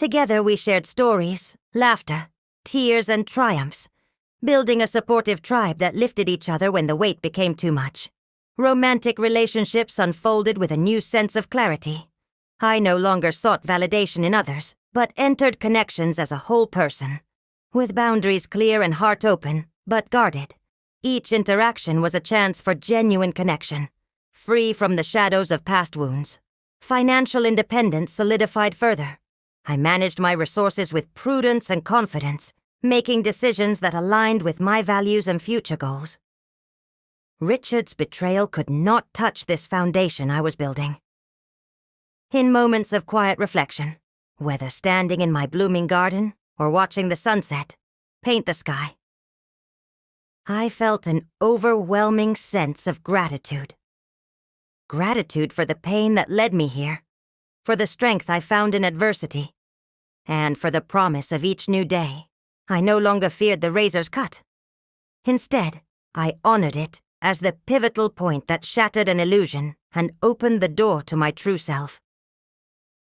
Together we shared stories, laughter, tears, and triumphs, building a supportive tribe that lifted each other when the weight became too much. Romantic relationships unfolded with a new sense of clarity. I no longer sought validation in others, but entered connections as a whole person, with boundaries clear and heart open, but guarded. Each interaction was a chance for genuine connection, free from the shadows of past wounds. Financial independence solidified further. I managed my resources with prudence and confidence, making decisions that aligned with my values and future goals. Richard's betrayal could not touch this foundation I was building. In moments of quiet reflection, whether standing in my blooming garden or watching the sunset paint the sky, I felt an overwhelming sense of gratitude. Gratitude for the pain that led me here, for the strength I found in adversity, and for the promise of each new day. I no longer feared the razor's cut. Instead, I honored it as the pivotal point that shattered an illusion and opened the door to my true self.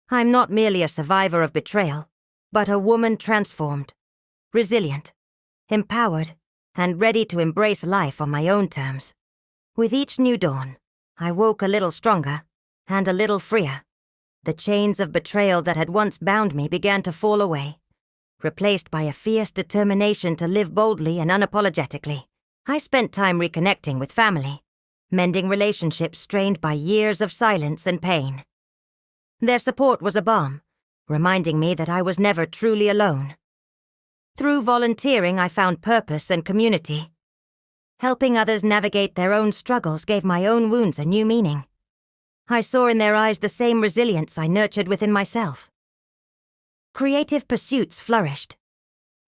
I'm not merely a survivor of betrayal, but a woman transformed, resilient, empowered, and ready to embrace life on my own terms. With each new dawn, I woke a little stronger and a little freer. The chains of betrayal that had once bound me began to fall away, replaced by a fierce determination to live boldly and unapologetically. I spent time reconnecting with family, mending relationships strained by years of silence and pain. Their support was a balm, reminding me that I was never truly alone. Through volunteering, I found purpose and community. Helping others navigate their own struggles gave my own wounds a new meaning. I saw in their eyes the same resilience I nurtured within myself. Creative pursuits flourished.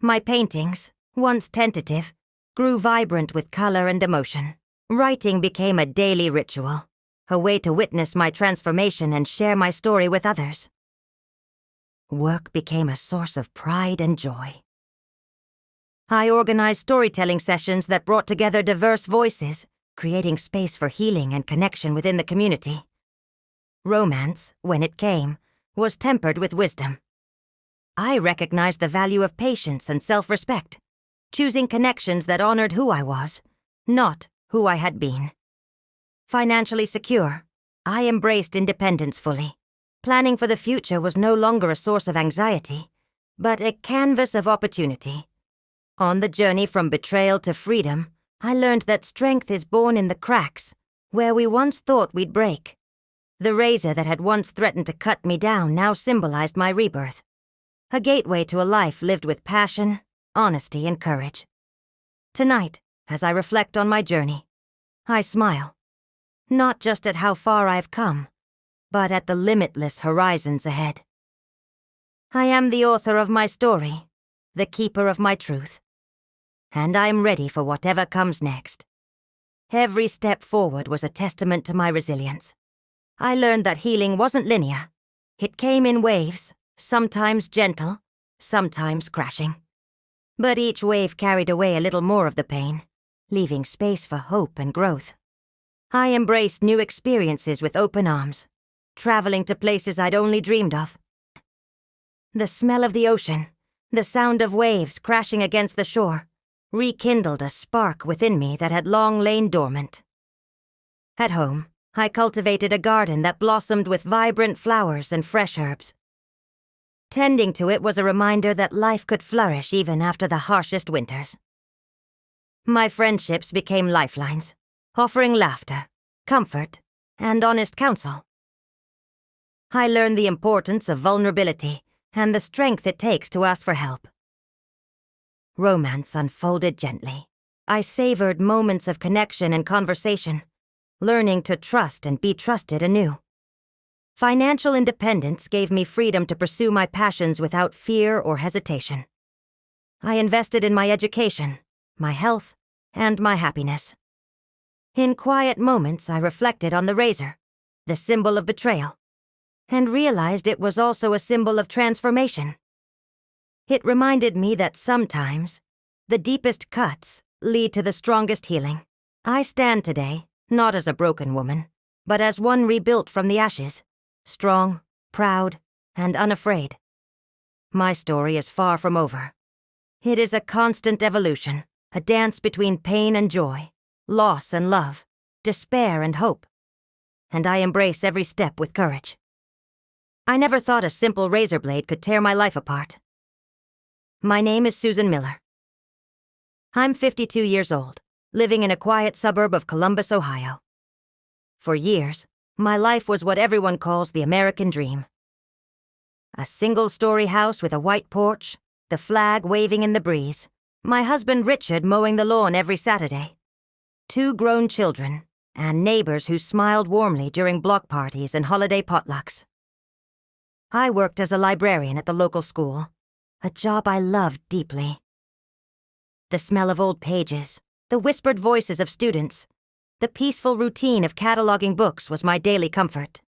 My paintings, once tentative, grew vibrant with color and emotion. Writing became a daily ritual, a way to witness my transformation and share my story with others. Work became a source of pride and joy. I organized storytelling sessions that brought together diverse voices, creating space for healing and connection within the community. Romance, when it came, was tempered with wisdom. I recognized the value of patience and self-respect, choosing connections that honored who I was, not who I had been. Financially secure, I embraced independence fully. Planning for the future was no longer a source of anxiety, but a canvas of opportunity. On the journey from betrayal to freedom, I learned that strength is born in the cracks, where we once thought we'd break. The razor that had once threatened to cut me down now symbolized my rebirth, a gateway to a life lived with passion, honesty, and courage. Tonight, as I reflect on my journey, I smile, not just at how far I've come, but at the limitless horizons ahead. I am the author of my story, the keeper of my truth, and I'm ready for whatever comes next. Every step forward was a testament to my resilience. I learned that healing wasn't linear. It came in waves, sometimes gentle, sometimes crashing. But each wave carried away a little more of the pain, leaving space for hope and growth. I embraced new experiences with open arms, traveling to places I'd only dreamed of. The smell of the ocean, the sound of waves crashing against the shore, rekindled a spark within me that had long lain dormant. At home, I cultivated a garden that blossomed with vibrant flowers and fresh herbs. Tending to it was a reminder that life could flourish even after the harshest winters. My friendships became lifelines, offering laughter, comfort, and honest counsel. I learned the importance of vulnerability and the strength it takes to ask for help. Romance unfolded gently. I savored moments of connection and conversation, learning to trust and be trusted anew. Financial independence gave me freedom to pursue my passions without fear or hesitation. I invested in my education, my health, and my happiness. In quiet moments, I reflected on the razor, the symbol of betrayal, and realized it was also a symbol of transformation. It reminded me that sometimes, the deepest cuts lead to the strongest healing. I stand today, not as a broken woman, but as one rebuilt from the ashes, strong, proud, and unafraid. My story is far from over. It is a constant evolution, a dance between pain and joy, loss and love, despair and hope. And I embrace every step with courage. I never thought a simple razor blade could tear my life apart. My name is Susan Miller. I'm 52 years old, living in a quiet suburb of Columbus, Ohio. For years, my life was what everyone calls the American dream. A single-story house with a white porch, the flag waving in the breeze, my husband Richard mowing the lawn every Saturday, 2 grown children, and neighbors who smiled warmly during block parties and holiday potlucks. I worked as a librarian at the local school, a job I loved deeply. The smell of old pages, the whispered voices of students, the peaceful routine of cataloging books was my daily comfort.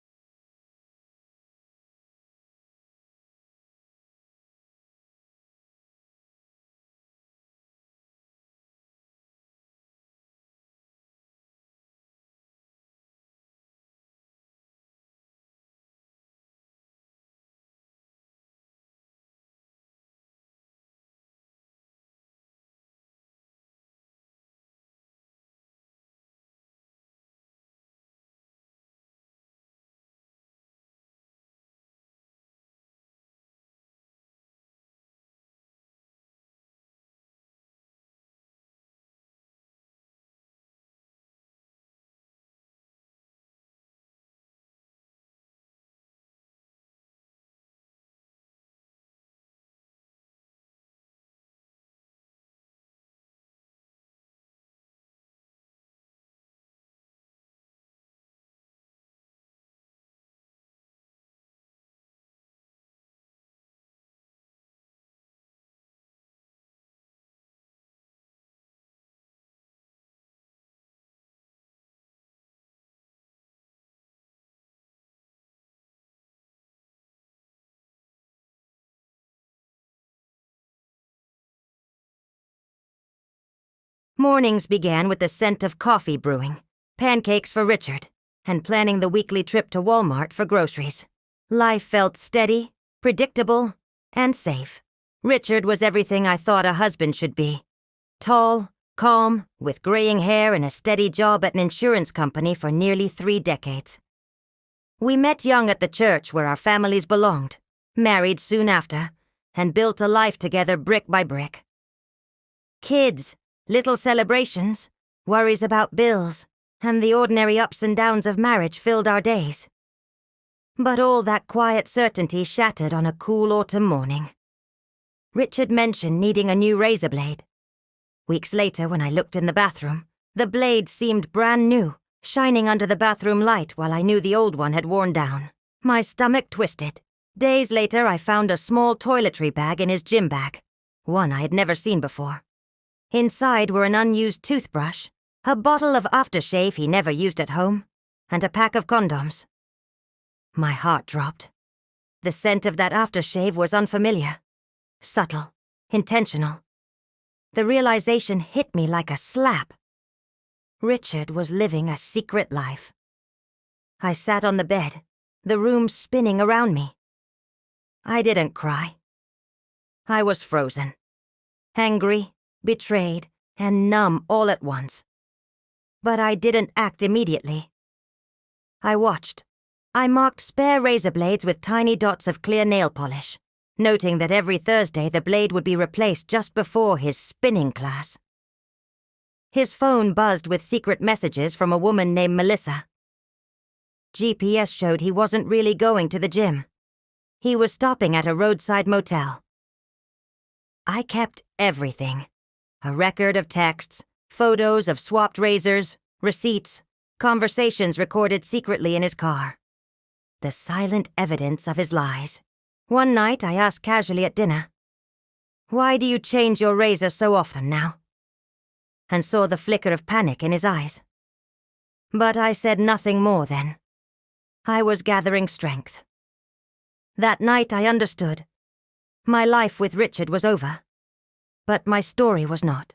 Mornings began with the scent of coffee brewing, pancakes for Richard, and planning the weekly trip to Walmart for groceries. Life felt steady, predictable, and safe. Richard was everything I thought a husband should be. Tall, calm, with graying hair and a steady job at an insurance company for nearly 3 decades. We met young at the church where our families belonged, married soon after, and built a life together brick by brick. Kids, little celebrations, worries about bills, and the ordinary ups and downs of marriage filled our days. But all that quiet certainty shattered on a cool autumn morning. Richard mentioned needing a new razor blade. Weeks later, when I looked in the bathroom, the blade seemed brand new, shining under the bathroom light while I knew the old one had worn down. My stomach twisted. Days later, I found a small toiletry bag in his gym bag, one I had never seen before. Inside were an unused toothbrush, a bottle of aftershave he never used at home, and a pack of condoms. My heart dropped. The scent of that aftershave was unfamiliar, subtle, intentional. The realization hit me like a slap. Richard was living a secret life. I sat on the bed, the room spinning around me. I didn't cry. I was frozen, angry, betrayed, and numb all at once. But I didn't act immediately. I watched. I marked spare razor blades with tiny dots of clear nail polish, noting that every Thursday the blade would be replaced just before his spinning class. His phone buzzed with secret messages from a woman named Melissa. GPS showed he wasn't really going to the gym. He was stopping at a roadside motel. I kept everything. A record of texts, photos of swapped razors, receipts, conversations recorded secretly in his car. The silent evidence of his lies. One night I asked casually at dinner, "Why do you change your razor so often now?" And saw the flicker of panic in his eyes. But I said nothing more then. I was gathering strength. That night I understood. My life with Richard was over, but my story was not.